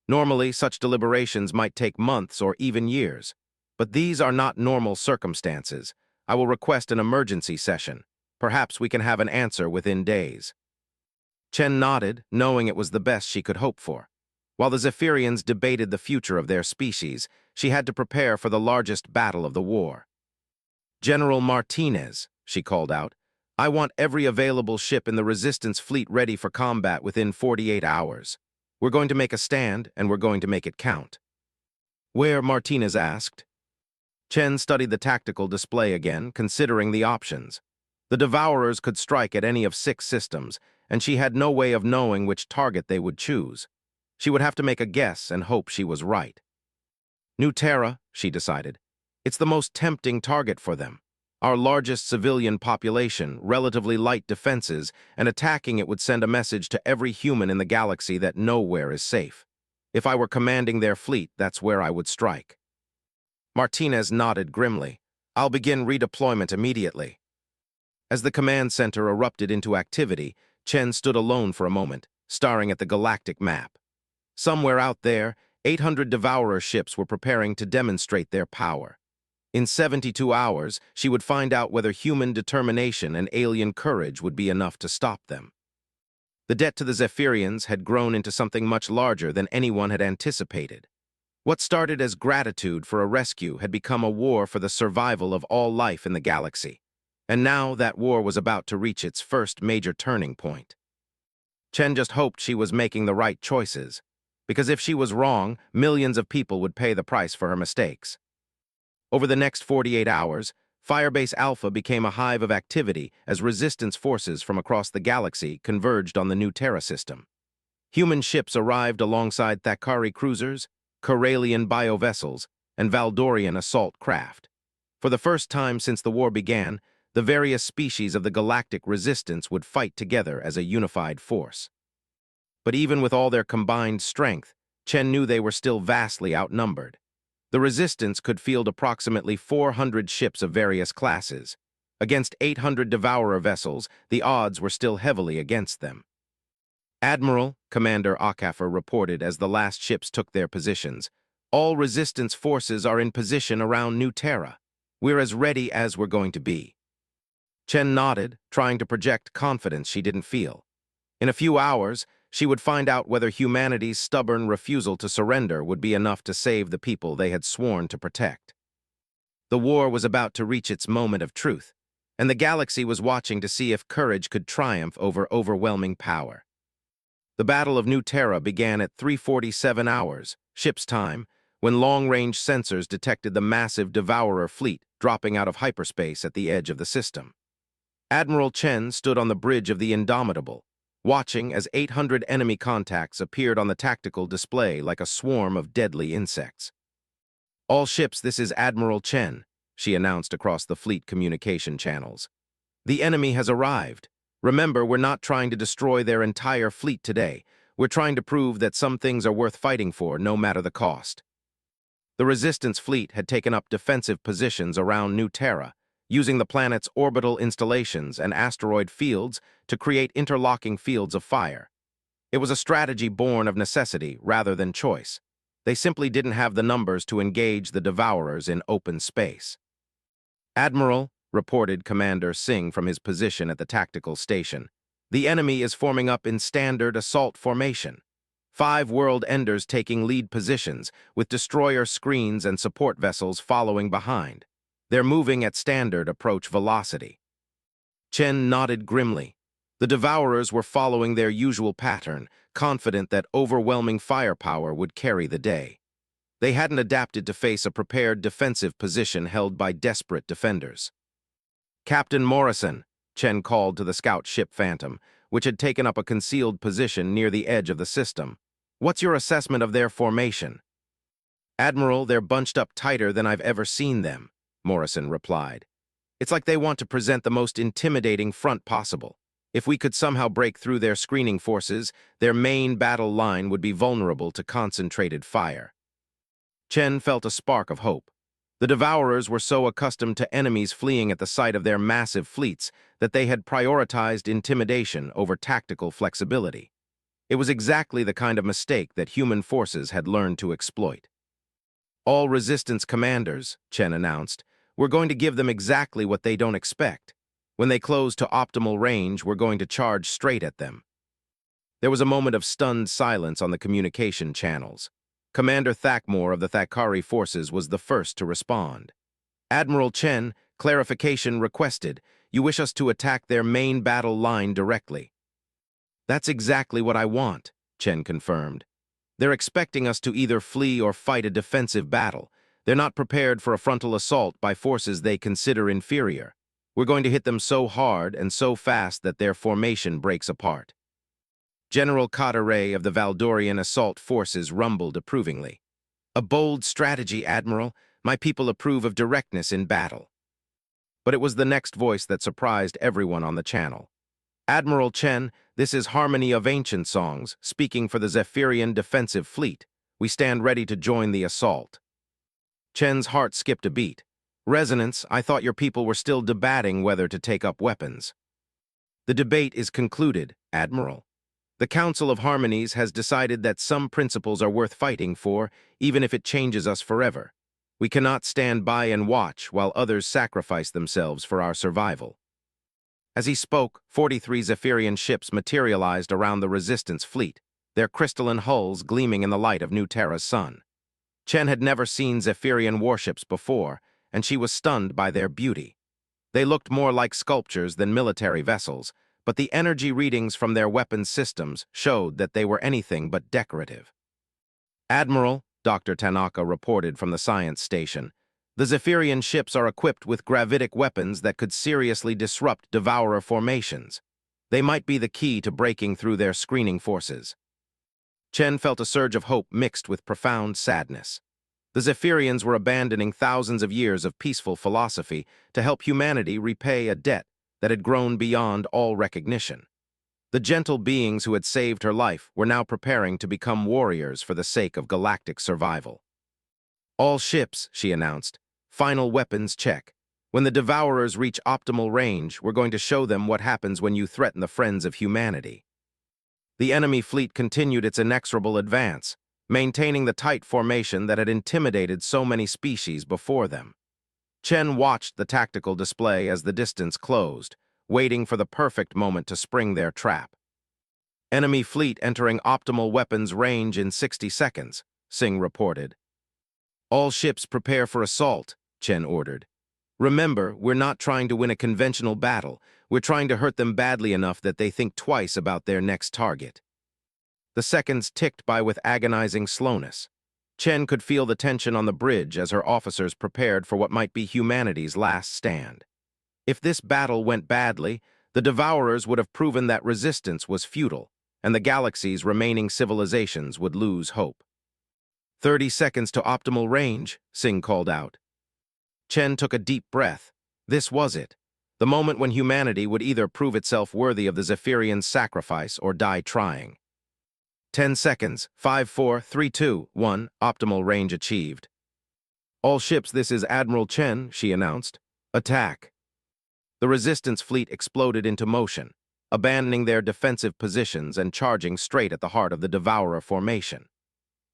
"Normally, such deliberations might take months or even years. But these are not normal circumstances. I will request an emergency session. Perhaps we can have an answer within days." Chen nodded, knowing it was the best she could hope for. While the Zephyrians debated the future of their species, she had to prepare for the largest battle of the war. "General Martinez," she called out, "I want every available ship in the Resistance fleet ready for combat within 48 hours. We're going to make a stand, and we're going to make it count." "Where?" Martinez asked. Chen studied the tactical display again, considering the options. The Devourers could strike at any of 6 systems, and she had no way of knowing which target they would choose. She would have to make a guess and hope she was right. "New Terra," she decided. "It's the most tempting target for them. Our largest civilian population, relatively light defenses, and attacking it would send a message to every human in the galaxy that nowhere is safe. If I were commanding their fleet, that's where I would strike." Martinez nodded grimly. "I'll begin redeployment immediately." As the command center erupted into activity, Chen stood alone for a moment, staring at the galactic map. Somewhere out there, 800 Devourer ships were preparing to demonstrate their power. In 72 hours, she would find out whether human determination and alien courage would be enough to stop them. The debt to the Zephyrians had grown into something much larger than anyone had anticipated. What started as gratitude for a rescue had become a war for the survival of all life in the galaxy. And now that war was about to reach its first major turning point. Chen just hoped she was making the right choices, because if she was wrong, millions of people would pay the price for her mistakes. Over the next 48 hours, Firebase Alpha became a hive of activity as resistance forces from across the galaxy converged on the New Terra system. Human ships arrived alongside Thakari cruisers, Corellian biovessels, and Valdorian assault craft. For the first time since the war began, the various species of the galactic resistance would fight together as a unified force. But even with all their combined strength, Chen knew they were still vastly outnumbered. The resistance could field approximately 400 ships of various classes. Against 800 Devourer vessels, the odds were still heavily against them. Admiral, Commander Akafer reported as the last ships took their positions. All resistance forces are in position around New Terra. We're as ready as we're going to be. Chen nodded, trying to project confidence she didn't feel. In a few hours, she would find out whether humanity's stubborn refusal to surrender would be enough to save the people they had sworn to protect. The war was about to reach its moment of truth, and the galaxy was watching to see if courage could triumph over overwhelming power. The Battle of New Terra began at 3:47 hours, ship's time, when long-range sensors detected the massive Devourer fleet dropping out of hyperspace at the edge of the system. Admiral Chen stood on the bridge of the Indomitable, watching as 800 enemy contacts appeared on the tactical display like a swarm of deadly insects. "All ships, this is Admiral Chen," she announced across the fleet communication channels. "The enemy has arrived. Remember, we're not trying to destroy their entire fleet today. We're trying to prove that some things are worth fighting for, no matter the cost." The Resistance fleet had taken up defensive positions around New Terra, using the planet's orbital installations and asteroid fields to create interlocking fields of fire. It was a strategy born of necessity rather than choice. They simply didn't have the numbers to engage the Devourers in open space. "Admiral," reported Commander Singh from his position at the tactical station, "the enemy is forming up in standard assault formation. 5 World Enders taking lead positions, with destroyer screens and support vessels following behind. They're moving at standard approach velocity." Chen nodded grimly. The Devourers were following their usual pattern, confident that overwhelming firepower would carry the day. They hadn't adapted to face a prepared defensive position held by desperate defenders. "Captain Morrison," Chen called to the scout ship Phantom, which had taken up a concealed position near the edge of the system. "What's your assessment of their formation?" "Admiral, they're bunched up tighter than I've ever seen them," Morrison replied. "It's like they want to present the most intimidating front possible. If we could somehow break through their screening forces, their main battle line would be vulnerable to concentrated fire." Chen felt a spark of hope. The Devourers were so accustomed to enemies fleeing at the sight of their massive fleets that they had prioritized intimidation over tactical flexibility. It was exactly the kind of mistake that human forces had learned to exploit. "All resistance commanders," Chen announced, "we're going to give them exactly what they don't expect. When they close to optimal range, we're going to charge straight at them." There was a moment of stunned silence on the communication channels. Commander Thakmore of the Thakari forces was the first to respond. "Admiral Chen, clarification requested. You wish us to attack their main battle line directly." "That's exactly what I want," Chen confirmed. "They're expecting us to either flee or fight a defensive battle. They're not prepared for a frontal assault by forces they consider inferior. We're going to hit them so hard and so fast that their formation breaks apart." General Carteret of the Valdorian assault forces rumbled approvingly. "A bold strategy, Admiral. My people approve of directness in battle." But it was the next voice that surprised everyone on the channel. "Admiral Chen, this is Harmony of Ancient Songs, speaking for the Zephyrian Defensive Fleet. We stand ready to join the assault." Chen's heart skipped a beat. "Resonance, I thought your people were still debating whether to take up weapons." "The debate is concluded, Admiral. The Council of Harmonies has decided that some principles are worth fighting for, even if it changes us forever. We cannot stand by and watch while others sacrifice themselves for our survival." As he spoke, 43 Zephyrian ships materialized around the Resistance fleet, their crystalline hulls gleaming in the light of New Terra's sun. Chen had never seen Zephyrian warships before, and she was stunned by their beauty. They looked more like sculptures than military vessels, but the energy readings from their weapons systems showed that they were anything but decorative. "Admiral," Dr. Tanaka reported from the science station, "the Zephyrian ships are equipped with gravitic weapons that could seriously disrupt Devourer formations. They might be the key to breaking through their screening forces." Chen felt a surge of hope mixed with profound sadness. The Zephyrians were abandoning thousands of years of peaceful philosophy to help humanity repay a debt that had grown beyond all recognition. The gentle beings who had saved her life were now preparing to become warriors for the sake of galactic survival. "All ships," she announced. "Final weapons check. When the Devourers reach optimal range, we're going to show them what happens when you threaten the friends of humanity." The enemy fleet continued its inexorable advance, maintaining the tight formation that had intimidated so many species before them. Chen watched the tactical display as the distance closed, waiting for the perfect moment to spring their trap. "Enemy fleet entering optimal weapons range in 60 seconds, Singh reported. "All ships prepare for assault," Chen ordered. "Remember, we're not trying to win a conventional battle. We're trying to hurt them badly enough that they think twice about their next target." The seconds ticked by with agonizing slowness. Chen could feel the tension on the bridge as her officers prepared for what might be humanity's last stand. If this battle went badly, the Devourers would have proven that resistance was futile, and the galaxy's remaining civilizations would lose hope. 30 seconds to optimal range," Singh called out. Chen took a deep breath. This was it, the moment when humanity would either prove itself worthy of the Zephyrian sacrifice or die trying. 10 seconds, 5, 4, 3, 2, 1, optimal range achieved. "All ships, this is Admiral Chen," she announced. "Attack." The resistance fleet exploded into motion, abandoning their defensive positions and charging straight at the heart of the Devourer formation.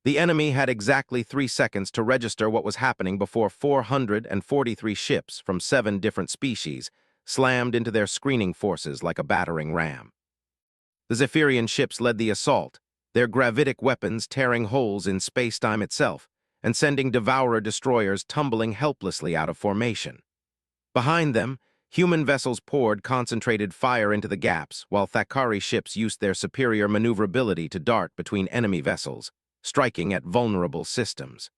The enemy had exactly 3 seconds to register what was happening before 443 ships from 7 different species slammed into their screening forces like a battering ram. The Zephyrian ships led the assault, their gravitic weapons tearing holes in space-time itself and sending Devourer destroyers tumbling helplessly out of formation. Behind them, human vessels poured concentrated fire into the gaps, while Thakari ships used their superior maneuverability to dart between enemy vessels, striking at vulnerable systems.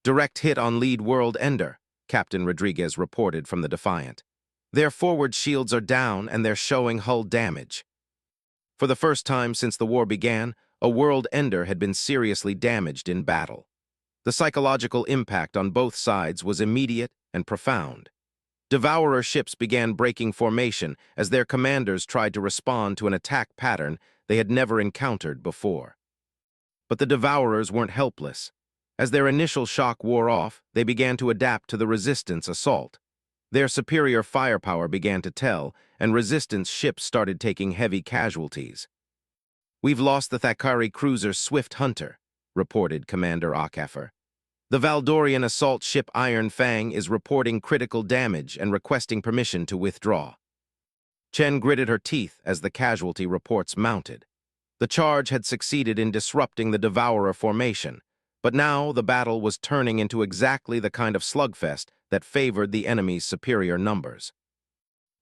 "Direct hit on lead world Ender," Captain Rodriguez reported from the Defiant. "Their forward shields are down and they're showing hull damage." For the first time since the war began, a world Ender had been seriously damaged in battle. The psychological impact on both sides was immediate and profound. Devourer ships began breaking formation as their commanders tried to respond to an attack pattern they had never encountered before. But the Devourers weren't helpless. As their initial shock wore off, they began to adapt to the resistance assault. Their superior firepower began to tell, and resistance ships started taking heavy casualties. "We've lost the Thakari cruiser Swift Hunter," reported Commander Akafer. "The Valdorian assault ship Iron Fang is reporting critical damage and requesting permission to withdraw." Chen gritted her teeth as the casualty reports mounted. The charge had succeeded in disrupting the Devourer formation, but now the battle was turning into exactly the kind of slugfest that favored the enemy's superior numbers.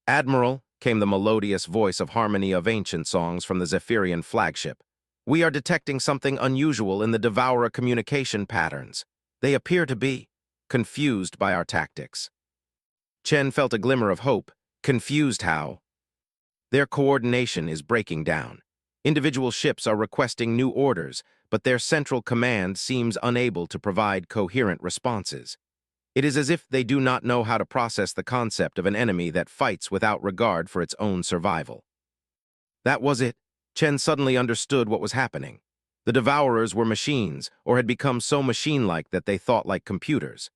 "Admiral," came the melodious voice of harmony of ancient songs from the Zephyrian flagship, "we are detecting something unusual in the Devourer communication patterns. They appear to be confused by our tactics." Chen felt a glimmer of hope. Confused how? "Their coordination is breaking down. Individual ships are requesting new orders, but their central command seems unable to provide coherent responses. It is as if they do not know how to process the concept of an enemy that fights without regard for its own survival." That was it. Chen suddenly understood what was happening. The Devourers were machines, or had become so machine-like that they thought like computers.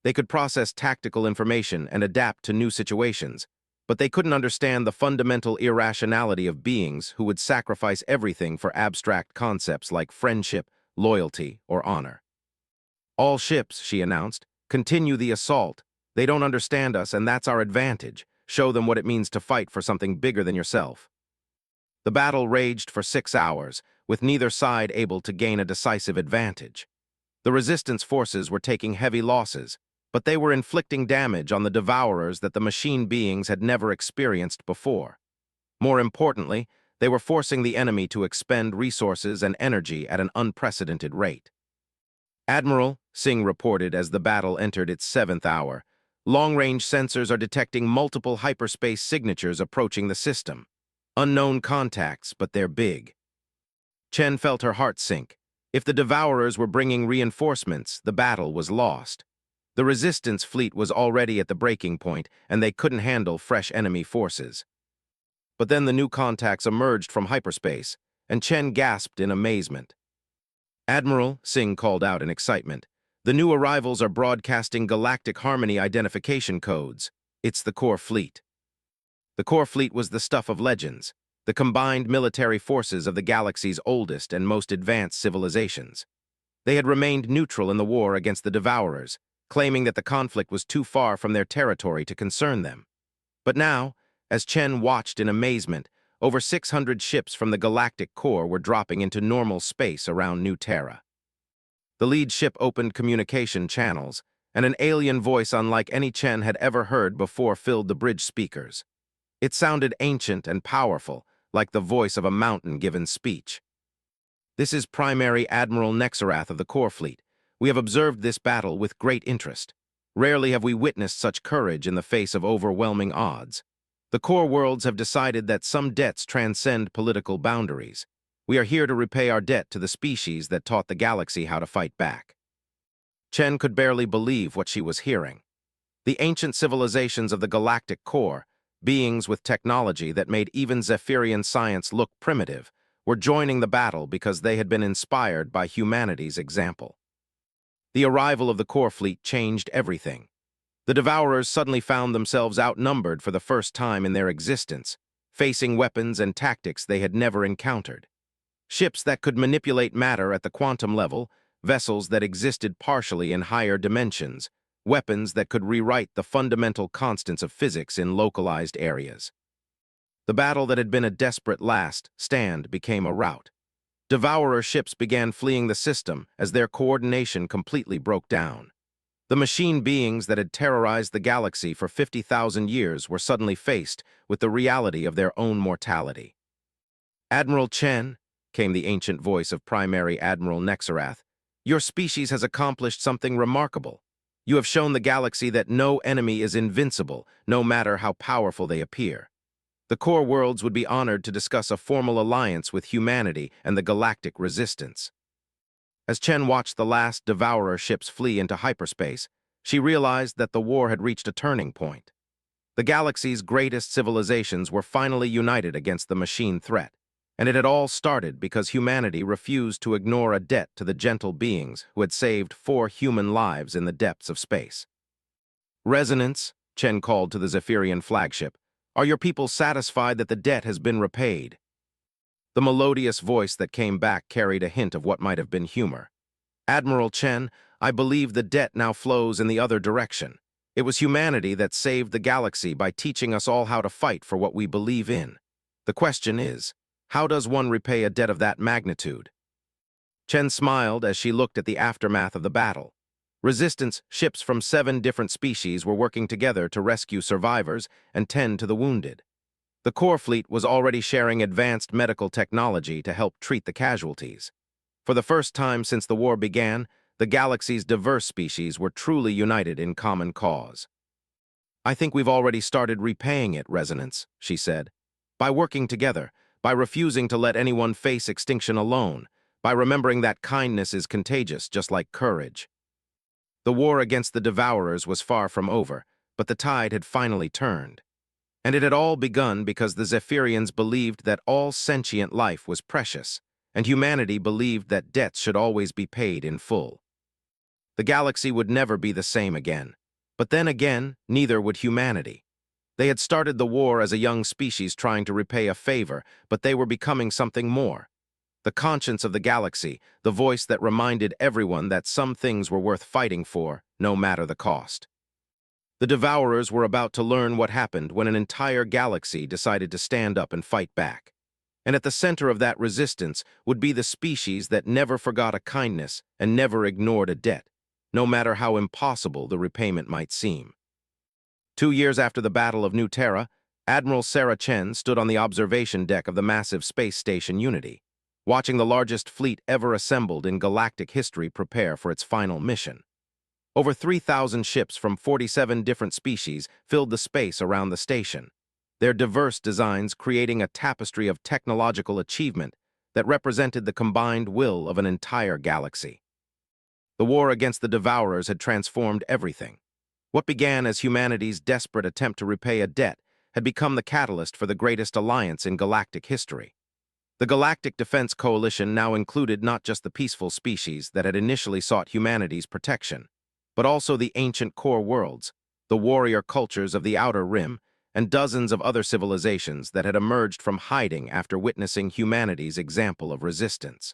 They could process tactical information and adapt to new situations, but they couldn't understand the fundamental irrationality of beings who would sacrifice everything for abstract concepts like friendship, loyalty, or honor. "All ships," she announced, "continue the assault. They don't understand us, and that's our advantage. Show them what it means to fight for something bigger than yourself." The battle raged for 6 hours, with neither side able to gain a decisive advantage. The resistance forces were taking heavy losses, but they were inflicting damage on the Devourers that the machine beings had never experienced before. More importantly, they were forcing the enemy to expend resources and energy at an unprecedented rate. "Admiral," Singh reported as the battle entered its 7th hour, "long-range sensors are detecting multiple hyperspace signatures approaching the system. Unknown contacts, but they're big." Chen felt her heart sink. If the Devourers were bringing reinforcements, the battle was lost. The Resistance fleet was already at the breaking point, and they couldn't handle fresh enemy forces. But then the new contacts emerged from hyperspace, and Chen gasped in amazement. "Admiral," Singh called out in excitement, "the new arrivals are broadcasting galactic harmony identification codes. It's the core fleet." The core fleet was the stuff of legends, the combined military forces of the galaxy's oldest and most advanced civilizations. They had remained neutral in the war against the Devourers, claiming that the conflict was too far from their territory to concern them. But now, as Chen watched in amazement, over 600 ships from the galactic core were dropping into normal space around New Terra. The lead ship opened communication channels, and an alien voice unlike any Chen had ever heard before filled the bridge speakers. It sounded ancient and powerful, like the voice of a mountain-given speech. "This is Primary Admiral Nexarath of the Core Fleet. We have observed this battle with great interest. Rarely have we witnessed such courage in the face of overwhelming odds. The core worlds have decided that some debts transcend political boundaries. We are here to repay our debt to the species that taught the galaxy how to fight back." Chen could barely believe what she was hearing. The ancient civilizations of the galactic core, beings with technology that made even Zephyrian science look primitive, were joining the battle because they had been inspired by humanity's example. The arrival of the core fleet changed everything. The Devourers suddenly found themselves outnumbered for the first time in their existence, facing weapons and tactics they had never encountered. Ships that could manipulate matter at the quantum level, vessels that existed partially in higher dimensions, weapons that could rewrite the fundamental constants of physics in localized areas. The battle that had been a desperate last stand became a rout. Devourer ships began fleeing the system as their coordination completely broke down. The machine beings that had terrorized the galaxy for 50,000 years were suddenly faced with the reality of their own mortality. "Admiral Chen," came the ancient voice of Primary Admiral Nexarath, "your species has accomplished something remarkable. You have shown the galaxy that no enemy is invincible, no matter how powerful they appear. The core worlds would be honored to discuss a formal alliance with humanity and the galactic resistance." As Chen watched the last Devourer ships flee into hyperspace, she realized that the war had reached a turning point. The galaxy's greatest civilizations were finally united against the machine threat, and it had all started because humanity refused to ignore a debt to the gentle beings who had saved 4 human lives in the depths of space. "Resonance," Chen called to the Zephyrian flagship, "are your people satisfied that the debt has been repaid?" The melodious voice that came back carried a hint of what might have been humor. "Admiral Chen, I believe the debt now flows in the other direction. It was humanity that saved the galaxy by teaching us all how to fight for what we believe in. The question is, how does one repay a debt of that magnitude?" Chen smiled as she looked at the aftermath of the battle. Resistance ships from 7 different species were working together to rescue survivors and tend to the wounded. The core fleet was already sharing advanced medical technology to help treat the casualties. For the first time since the war began, the galaxy's diverse species were truly united in common cause. "I think we've already started repaying it, Resonance," she said. "By working together, by refusing to let anyone face extinction alone, by remembering that kindness is contagious just like courage." The war against the Devourers was far from over, but the tide had finally turned. And it had all begun because the Zephyrians believed that all sentient life was precious, and humanity believed that debts should always be paid in full. The galaxy would never be the same again, but then again, neither would humanity. They had started the war as a young species trying to repay a favor, but they were becoming something more. The conscience of the galaxy, the voice that reminded everyone that some things were worth fighting for, no matter the cost. The Devourers were about to learn what happened when an entire galaxy decided to stand up and fight back. And at the center of that resistance would be the species that never forgot a kindness and never ignored a debt, no matter how impossible the repayment might seem. 2 years after the Battle of New Terra, Admiral Sarah Chen stood on the observation deck of the massive space station Unity, watching the largest fleet ever assembled in galactic history prepare for its final mission. Over 3,000 ships from 47 different species filled the space around the station, their diverse designs creating a tapestry of technological achievement that represented the combined will of an entire galaxy. The war against the Devourers had transformed everything. What began as humanity's desperate attempt to repay a debt had become the catalyst for the greatest alliance in galactic history. The Galactic Defense Coalition now included not just the peaceful species that had initially sought humanity's protection, but also the ancient core worlds, the warrior cultures of the Outer Rim, and dozens of other civilizations that had emerged from hiding after witnessing humanity's example of resistance.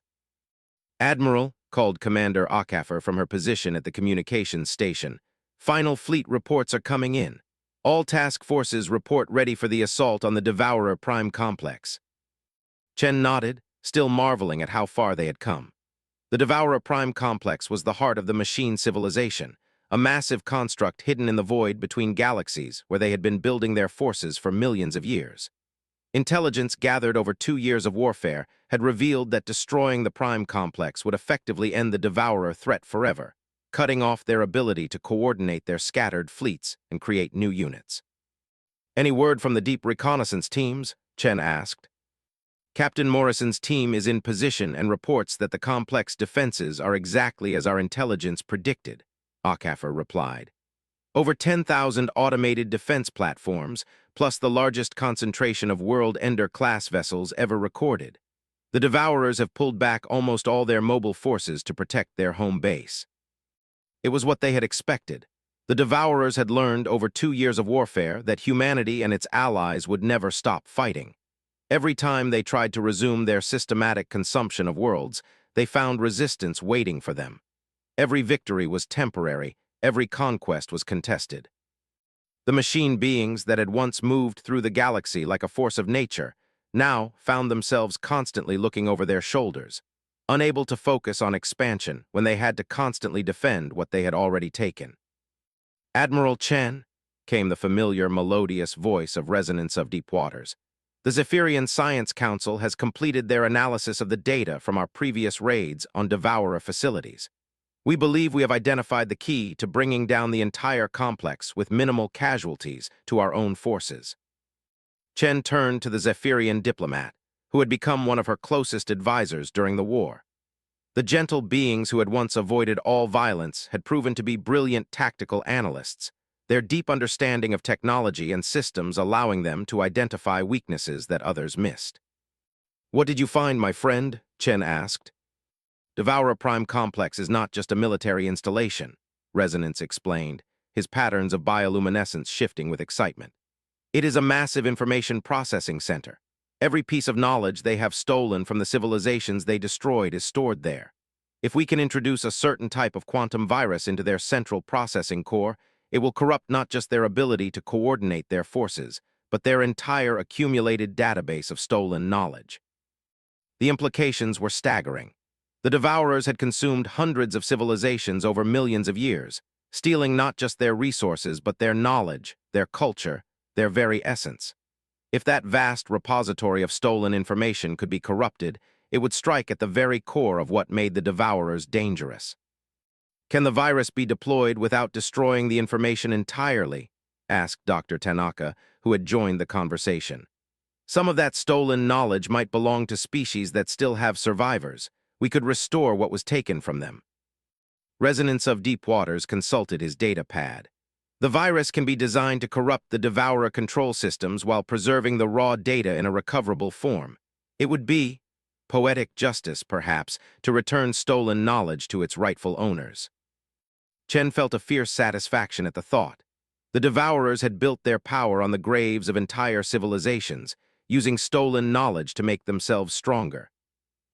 Admiral, called Commander Ockafer from her position at the communications station, final fleet reports are coming in. All task forces report ready for the assault on the Devourer Prime Complex. Chen nodded, still marveling at how far they had come. The Devourer Prime Complex was the heart of the machine civilization, a massive construct hidden in the void between galaxies where they had been building their forces for millions of years. Intelligence gathered over 2 years of warfare had revealed that destroying the Prime Complex would effectively end the Devourer threat forever, cutting off their ability to coordinate their scattered fleets and create new units. "Any word from the deep reconnaissance teams?" Chen asked. "Captain Morrison's team is in position and reports that the complex defenses are exactly as our intelligence predicted," Ockafer replied. "Over 10,000 automated defense platforms, plus the largest concentration of World Ender-class vessels ever recorded. The Devourers have pulled back almost all their mobile forces to protect their home base." It was what they had expected. The Devourers had learned over 2 years of warfare that humanity and its allies would never stop fighting. Every time they tried to resume their systematic consumption of worlds, they found resistance waiting for them. Every victory was temporary, every conquest was contested. The machine beings that had once moved through the galaxy like a force of nature now found themselves constantly looking over their shoulders, unable to focus on expansion when they had to constantly defend what they had already taken. "Admiral Chen," came the familiar melodious voice of Resonance of Deep Waters. "The Zephyrian Science Council has completed their analysis of the data from our previous raids on Devourer facilities. We believe we have identified the key to bringing down the entire complex with minimal casualties to our own forces." Chen turned to the Zephyrian diplomat, who had become one of her closest advisors during the war. The gentle beings who had once avoided all violence had proven to be brilliant tactical analysts, their deep understanding of technology and systems allowing them to identify weaknesses that others missed. "What did you find, my friend?" Chen asked. "Devourer Prime Complex is not just a military installation," Resonance explained, his patterns of bioluminescence shifting with excitement. "It is a massive information processing center. Every piece of knowledge they have stolen from the civilizations they destroyed is stored there. If we can introduce a certain type of quantum virus into their central processing core, it will corrupt not just their ability to coordinate their forces, but their entire accumulated database of stolen knowledge." The implications were staggering. The Devourers had consumed hundreds of civilizations over millions of years, stealing not just their resources but their knowledge, their culture, their very essence. If that vast repository of stolen information could be corrupted, it would strike at the very core of what made the Devourers dangerous. "Can the virus be deployed without destroying the information entirely?" asked Dr. Tanaka, who had joined the conversation. "Some of that stolen knowledge might belong to species that still have survivors. We could restore what was taken from them." Resonance of Deep Waters consulted his data pad. "The virus can be designed to corrupt the Devourer control systems while preserving the raw data in a recoverable form. It would be poetic justice, perhaps, to return stolen knowledge to its rightful owners." Chen felt a fierce satisfaction at the thought. The Devourers had built their power on the graves of entire civilizations, using stolen knowledge to make themselves stronger.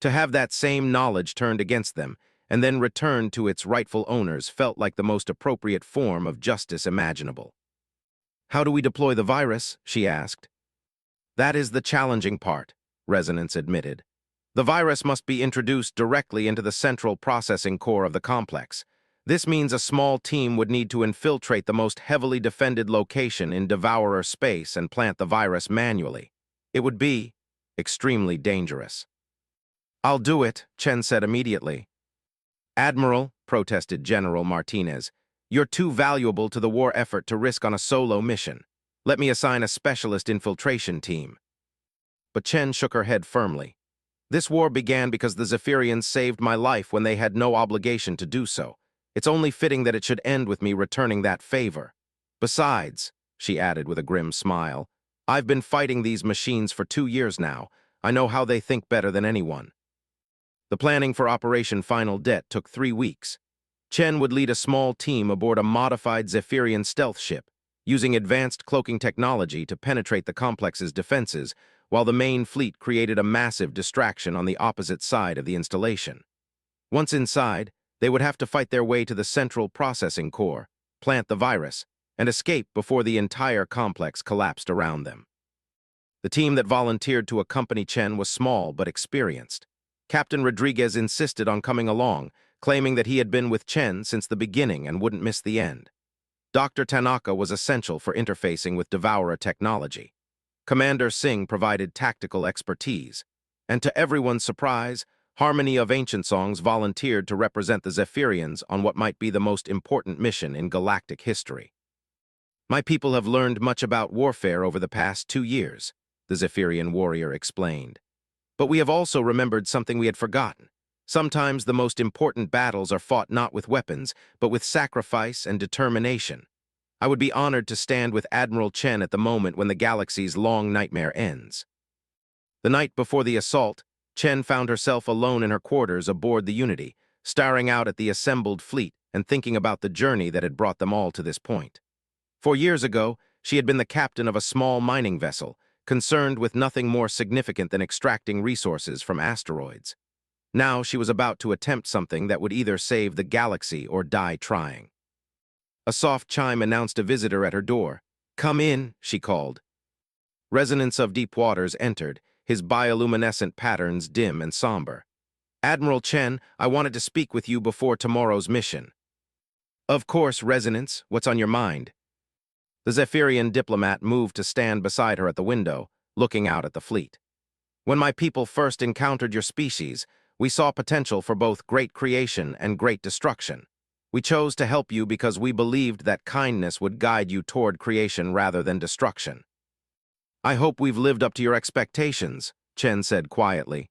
To have that same knowledge turned against them, and then returned to its rightful owners felt like the most appropriate form of justice imaginable. "How do we deploy the virus?" she asked. "That is the challenging part," Resonance admitted. "The virus must be introduced directly into the central processing core of the complex. This means a small team would need to infiltrate the most heavily defended location in Devourer space and plant the virus manually. It would be extremely dangerous." "I'll do it," Chen said immediately. "Admiral," protested General Martinez, "you're too valuable to the war effort to risk on a solo mission. Let me assign a specialist infiltration team." But Chen shook her head firmly. This war began because the Zephyrians saved my life when they had no obligation to do so. It's only fitting that it should end with me returning that favor. Besides, she added with a grim smile, I've been fighting these machines for 2 years now. I know how they think better than anyone. The planning for Operation Final Debt took 3 weeks. Chen would lead a small team aboard a modified Zephyrian stealth ship, using advanced cloaking technology to penetrate the complex's defenses, while the main fleet created a massive distraction on the opposite side of the installation. Once inside, they would have to fight their way to the central processing core, plant the virus, and escape before the entire complex collapsed around them. The team that volunteered to accompany Chen was small but experienced. Captain Rodriguez insisted on coming along, claiming that he had been with Chen since the beginning and wouldn't miss the end. Dr. Tanaka was essential for interfacing with Devourer technology. Commander Singh provided tactical expertise. And to everyone's surprise, Harmony of Ancient Songs volunteered to represent the Zephyrians on what might be the most important mission in galactic history. My people have learned much about warfare over the past 2 years, the Zephyrian warrior explained. But we have also remembered something we had forgotten. Sometimes the most important battles are fought not with weapons, but with sacrifice and determination. I would be honored to stand with Admiral Chen at the moment when the galaxy's long nightmare ends. The night before the assault, Chen found herself alone in her quarters aboard the Unity, staring out at the assembled fleet and thinking about the journey that had brought them all to this point. 4 years ago, she had been the captain of a small mining vessel, concerned with nothing more significant than extracting resources from asteroids. Now she was about to attempt something that would either save the galaxy or die trying. A soft chime announced a visitor at her door. "Come in," she called. Resonance of Deep Waters entered, his bioluminescent patterns dim and somber. "Admiral Chen, I wanted to speak with you before tomorrow's mission." "Of course, Resonance, what's on your mind?" The Zephyrian diplomat moved to stand beside her at the window, looking out at the fleet. "When my people first encountered your species, we saw potential for both great creation and great destruction. We chose to help you because we believed that kindness would guide you toward creation rather than destruction." "I hope we've lived up to your expectations," Chen said quietly.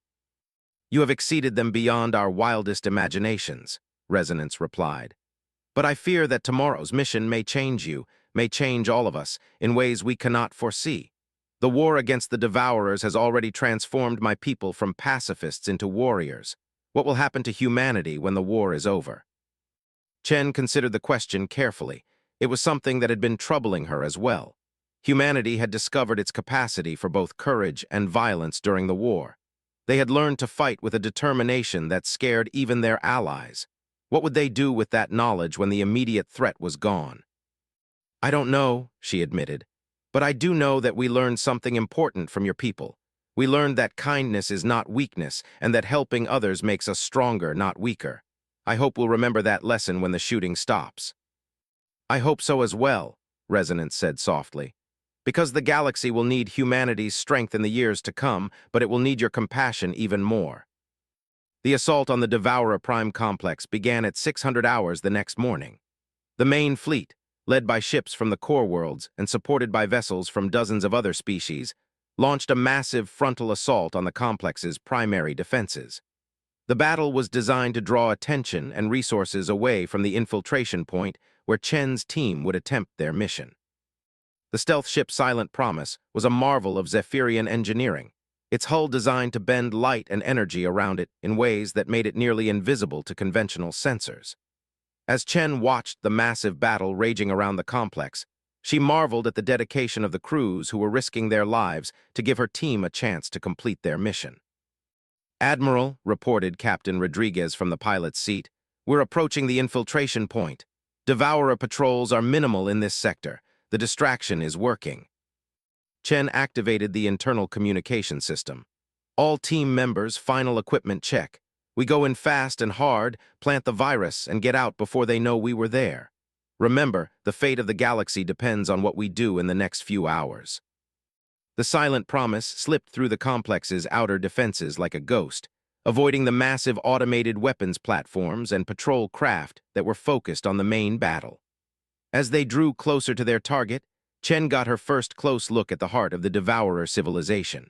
"You have exceeded them beyond our wildest imaginations," Resonance replied. "But I fear that tomorrow's mission may change you, may change all of us, in ways we cannot foresee. The war against the Devourers has already transformed my people from pacifists into warriors. What will happen to humanity when the war is over?" Chen considered the question carefully. It was something that had been troubling her as well. Humanity had discovered its capacity for both courage and violence during the war. They had learned to fight with a determination that scared even their allies. What would they do with that knowledge when the immediate threat was gone? "I don't know," she admitted, "but I do know that we learned something important from your people. We learned that kindness is not weakness and that helping others makes us stronger, not weaker. I hope we'll remember that lesson when the shooting stops." "I hope so as well," Resonance said softly. "Because the galaxy will need humanity's strength in the years to come, but it will need your compassion even more." The assault on the Devourer Prime Complex began at 600 hours the next morning. The main fleet, led by ships from the core worlds and supported by vessels from dozens of other species, launched a massive frontal assault on the complex's primary defenses. The battle was designed to draw attention and resources away from the infiltration point where Chen's team would attempt their mission. The stealth ship Silent Promise was a marvel of Zephyrian engineering, its hull designed to bend light and energy around it in ways that made it nearly invisible to conventional sensors. As Chen watched the massive battle raging around the complex, she marveled at the dedication of the crews who were risking their lives to give her team a chance to complete their mission. "Admiral," reported Captain Rodriguez from the pilot's seat, "we're approaching the infiltration point. Devourer patrols are minimal in this sector. The distraction is working." Chen activated the internal communication system. "All team members, final equipment check. We go in fast and hard, plant the virus, and get out before they know we were there. Remember, the fate of the galaxy depends on what we do in the next few hours." The Silent Promise slipped through the complex's outer defenses like a ghost, avoiding the massive automated weapons platforms and patrol craft that were focused on the main battle. As they drew closer to their target, Chen got her first close look at the heart of the Devourer civilization.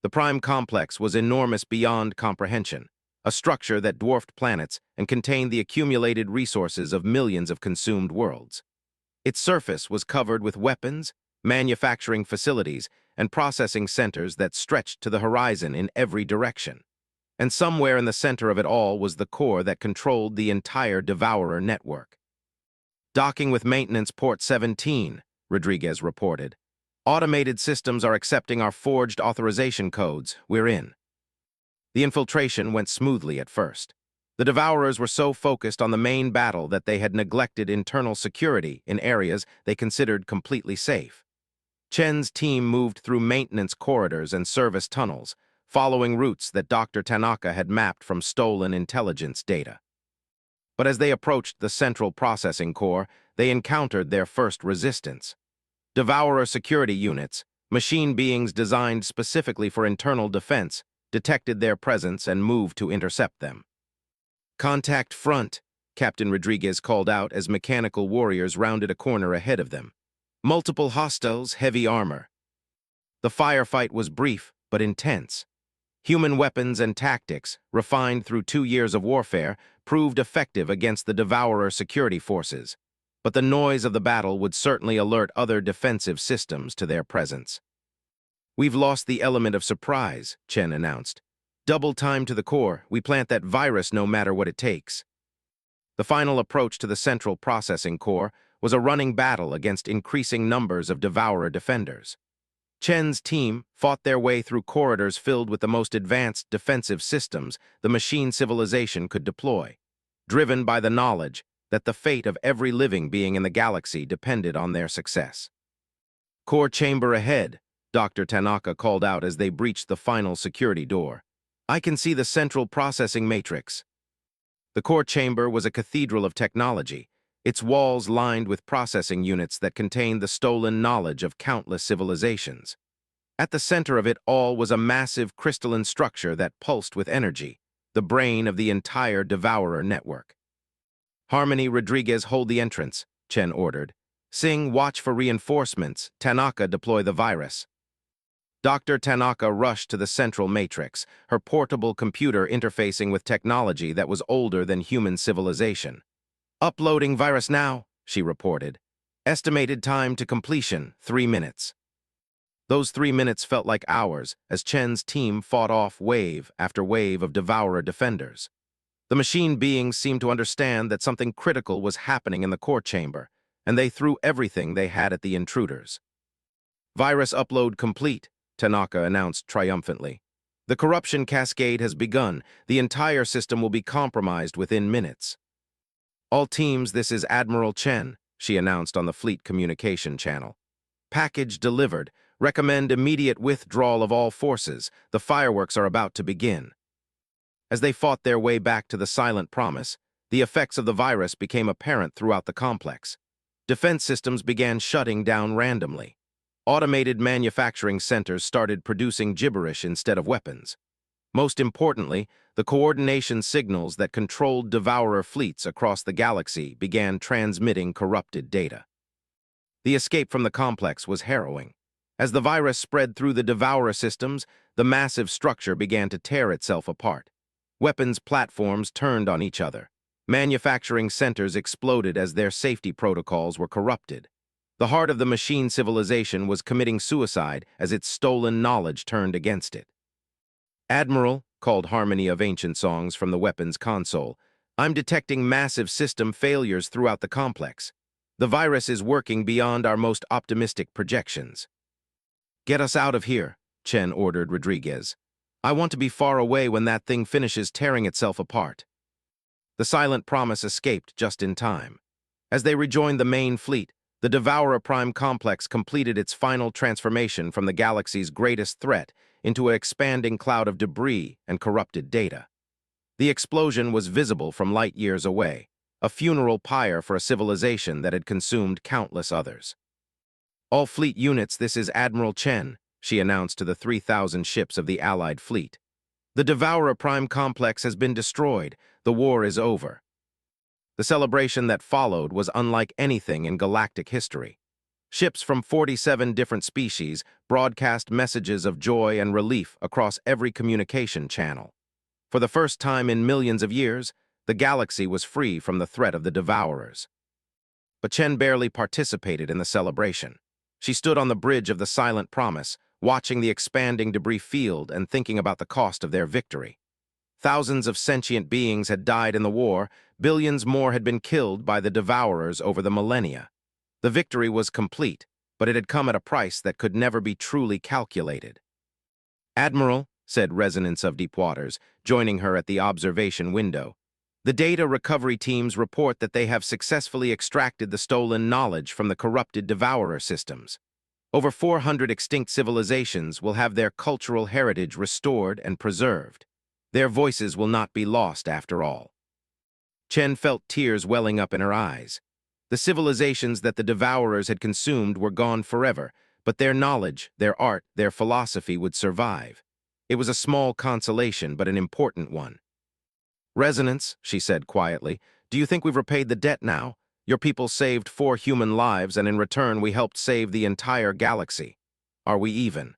The Prime Complex was enormous beyond comprehension, a structure that dwarfed planets and contained the accumulated resources of millions of consumed worlds. Its surface was covered with weapons, manufacturing facilities, and processing centers that stretched to the horizon in every direction. And somewhere in the center of it all was the core that controlled the entire Devourer network. Docking with Maintenance Port 17, Rodriguez reported. Automated systems are accepting our forged authorization codes. We're in. The infiltration went smoothly at first. The Devourers were so focused on the main battle that they had neglected internal security in areas they considered completely safe. Chen's team moved through maintenance corridors and service tunnels, following routes that Dr. Tanaka had mapped from stolen intelligence data. But as they approached the central processing core, they encountered their first resistance. Devourer security units, machine beings designed specifically for internal defense, detected their presence and moved to intercept them. "Contact front," Captain Rodriguez called out as mechanical warriors rounded a corner ahead of them. "Multiple hostiles, heavy armor." The firefight was brief but intense. Human weapons and tactics, refined through 2 years of warfare, proved effective against the Devourer security forces. But the noise of the battle would certainly alert other defensive systems to their presence. "We've lost the element of surprise," Chen announced. "Double time to the core, we plant that virus no matter what it takes." The final approach to the central processing core was a running battle against increasing numbers of Devourer defenders. Chen's team fought their way through corridors filled with the most advanced defensive systems the machine civilization could deploy, driven by the knowledge that the fate of every living being in the galaxy depended on their success. "Core chamber ahead," Dr. Tanaka called out as they breached the final security door. "I can see the central processing matrix." The core chamber was a cathedral of technology, its walls lined with processing units that contained the stolen knowledge of countless civilizations. At the center of it all was a massive crystalline structure that pulsed with energy, the brain of the entire Devourer network. "Harmony, Rodriguez, hold the entrance," Chen ordered. "Singh, watch for reinforcements. Tanaka, deploy the virus." Dr. Tanaka rushed to the central matrix, her portable computer interfacing with technology that was older than human civilization. "Uploading virus now," she reported. "Estimated time to completion, 3 minutes." Those 3 minutes felt like hours as Chen's team fought off wave after wave of Devourer defenders. The machine beings seemed to understand that something critical was happening in the core chamber, and they threw everything they had at the intruders. "Virus upload complete," Tanaka announced triumphantly. "The corruption cascade has begun. The entire system will be compromised within minutes." "All teams, this is Admiral Chen," she announced on the fleet communication channel. "Package delivered. Recommend immediate withdrawal of all forces. The fireworks are about to begin." As they fought their way back to the silent promise, the effects of the virus became apparent throughout the complex. Defense systems began shutting down randomly. Automated manufacturing centers started producing gibberish instead of weapons. Most importantly, the coordination signals that controlled Devourer fleets across the galaxy began transmitting corrupted data. The escape from the complex was harrowing. As the virus spread through the Devourer systems, the massive structure began to tear itself apart. Weapons platforms turned on each other. Manufacturing centers exploded as their safety protocols were corrupted. The heart of the machine civilization was committing suicide as its stolen knowledge turned against it. "Admiral," called Harmony of Ancient Songs from the weapons console, "I'm detecting massive system failures throughout the complex. The virus is working beyond our most optimistic projections." "Get us out of here," Chen ordered Rodriguez. "I want to be far away when that thing finishes tearing itself apart." The silent promise escaped just in time. As they rejoined the main fleet, the Devourer Prime Complex completed its final transformation from the galaxy's greatest threat into an expanding cloud of debris and corrupted data. The explosion was visible from light years away, a funeral pyre for a civilization that had consumed countless others. "All fleet units, this is Admiral Chen," she announced to the 3,000 ships of the Allied fleet. "The Devourer Prime Complex has been destroyed. The war is over." The celebration that followed was unlike anything in galactic history. Ships from 47 different species broadcast messages of joy and relief across every communication channel. For the first time in millions of years, the galaxy was free from the threat of the Devourers. But Chen barely participated in the celebration. She stood on the bridge of the Silent Promise, watching the expanding debris field and thinking about the cost of their victory. Thousands of sentient beings had died in the war, billions more had been killed by the Devourers over the millennia. The victory was complete, but it had come at a price that could never be truly calculated. "Admiral," said Resonance of Deep Waters, joining her at the observation window, "the data recovery teams report that they have successfully extracted the stolen knowledge from the corrupted Devourer systems. Over 400 extinct civilizations will have their cultural heritage restored and preserved. Their voices will not be lost after all." Chen felt tears welling up in her eyes. The civilizations that the Devourers had consumed were gone forever, but their knowledge, their art, their philosophy would survive. It was a small consolation, but an important one. "Resonance," she said quietly, "do you think we've repaid the debt now? Your people saved 4 human lives, and in return we helped save the entire galaxy. Are we even?"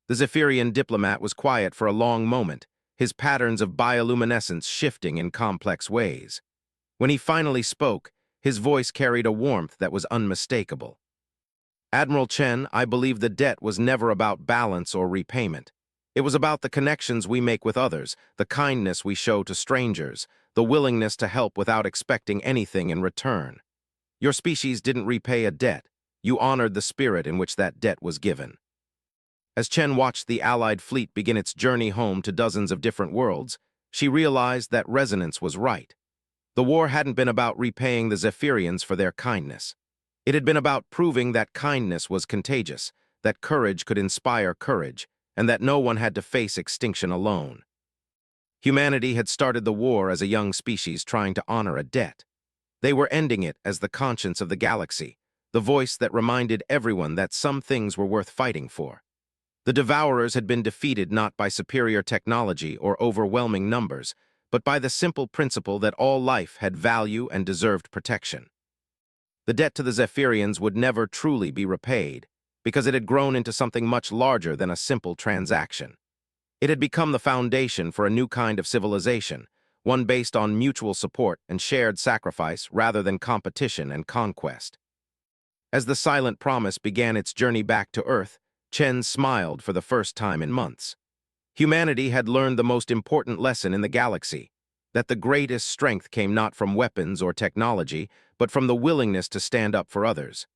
The Zephyrian diplomat was quiet for a long moment, his patterns of bioluminescence shifting in complex ways. When he finally spoke, his voice carried a warmth that was unmistakable. "Admiral Chen, I believe the debt was never about balance or repayment. It was about the connections we make with others, the kindness we show to strangers, the willingness to help without expecting anything in return. Your species didn't repay a debt. You honored the spirit in which that debt was given." As Chen watched the Allied fleet begin its journey home to dozens of different worlds, she realized that Resonance was right. The war hadn't been about repaying the Zephyrians for their kindness. It had been about proving that kindness was contagious, that courage could inspire courage, and that no one had to face extinction alone. Humanity had started the war as a young species trying to honor a debt. They were ending it as the conscience of the galaxy, the voice that reminded everyone that some things were worth fighting for. The Devourers had been defeated not by superior technology or overwhelming numbers, but by the simple principle that all life had value and deserved protection. The debt to the Zephyrians would never truly be repaid, because it had grown into something much larger than a simple transaction. It had become the foundation for a new kind of civilization, one based on mutual support and shared sacrifice rather than competition and conquest. As the Silent Promise began its journey back to Earth, Chen smiled for the first time in months. Humanity had learned the most important lesson in the galaxy, that the greatest strength came not from weapons or technology, but from the willingness to stand up for others.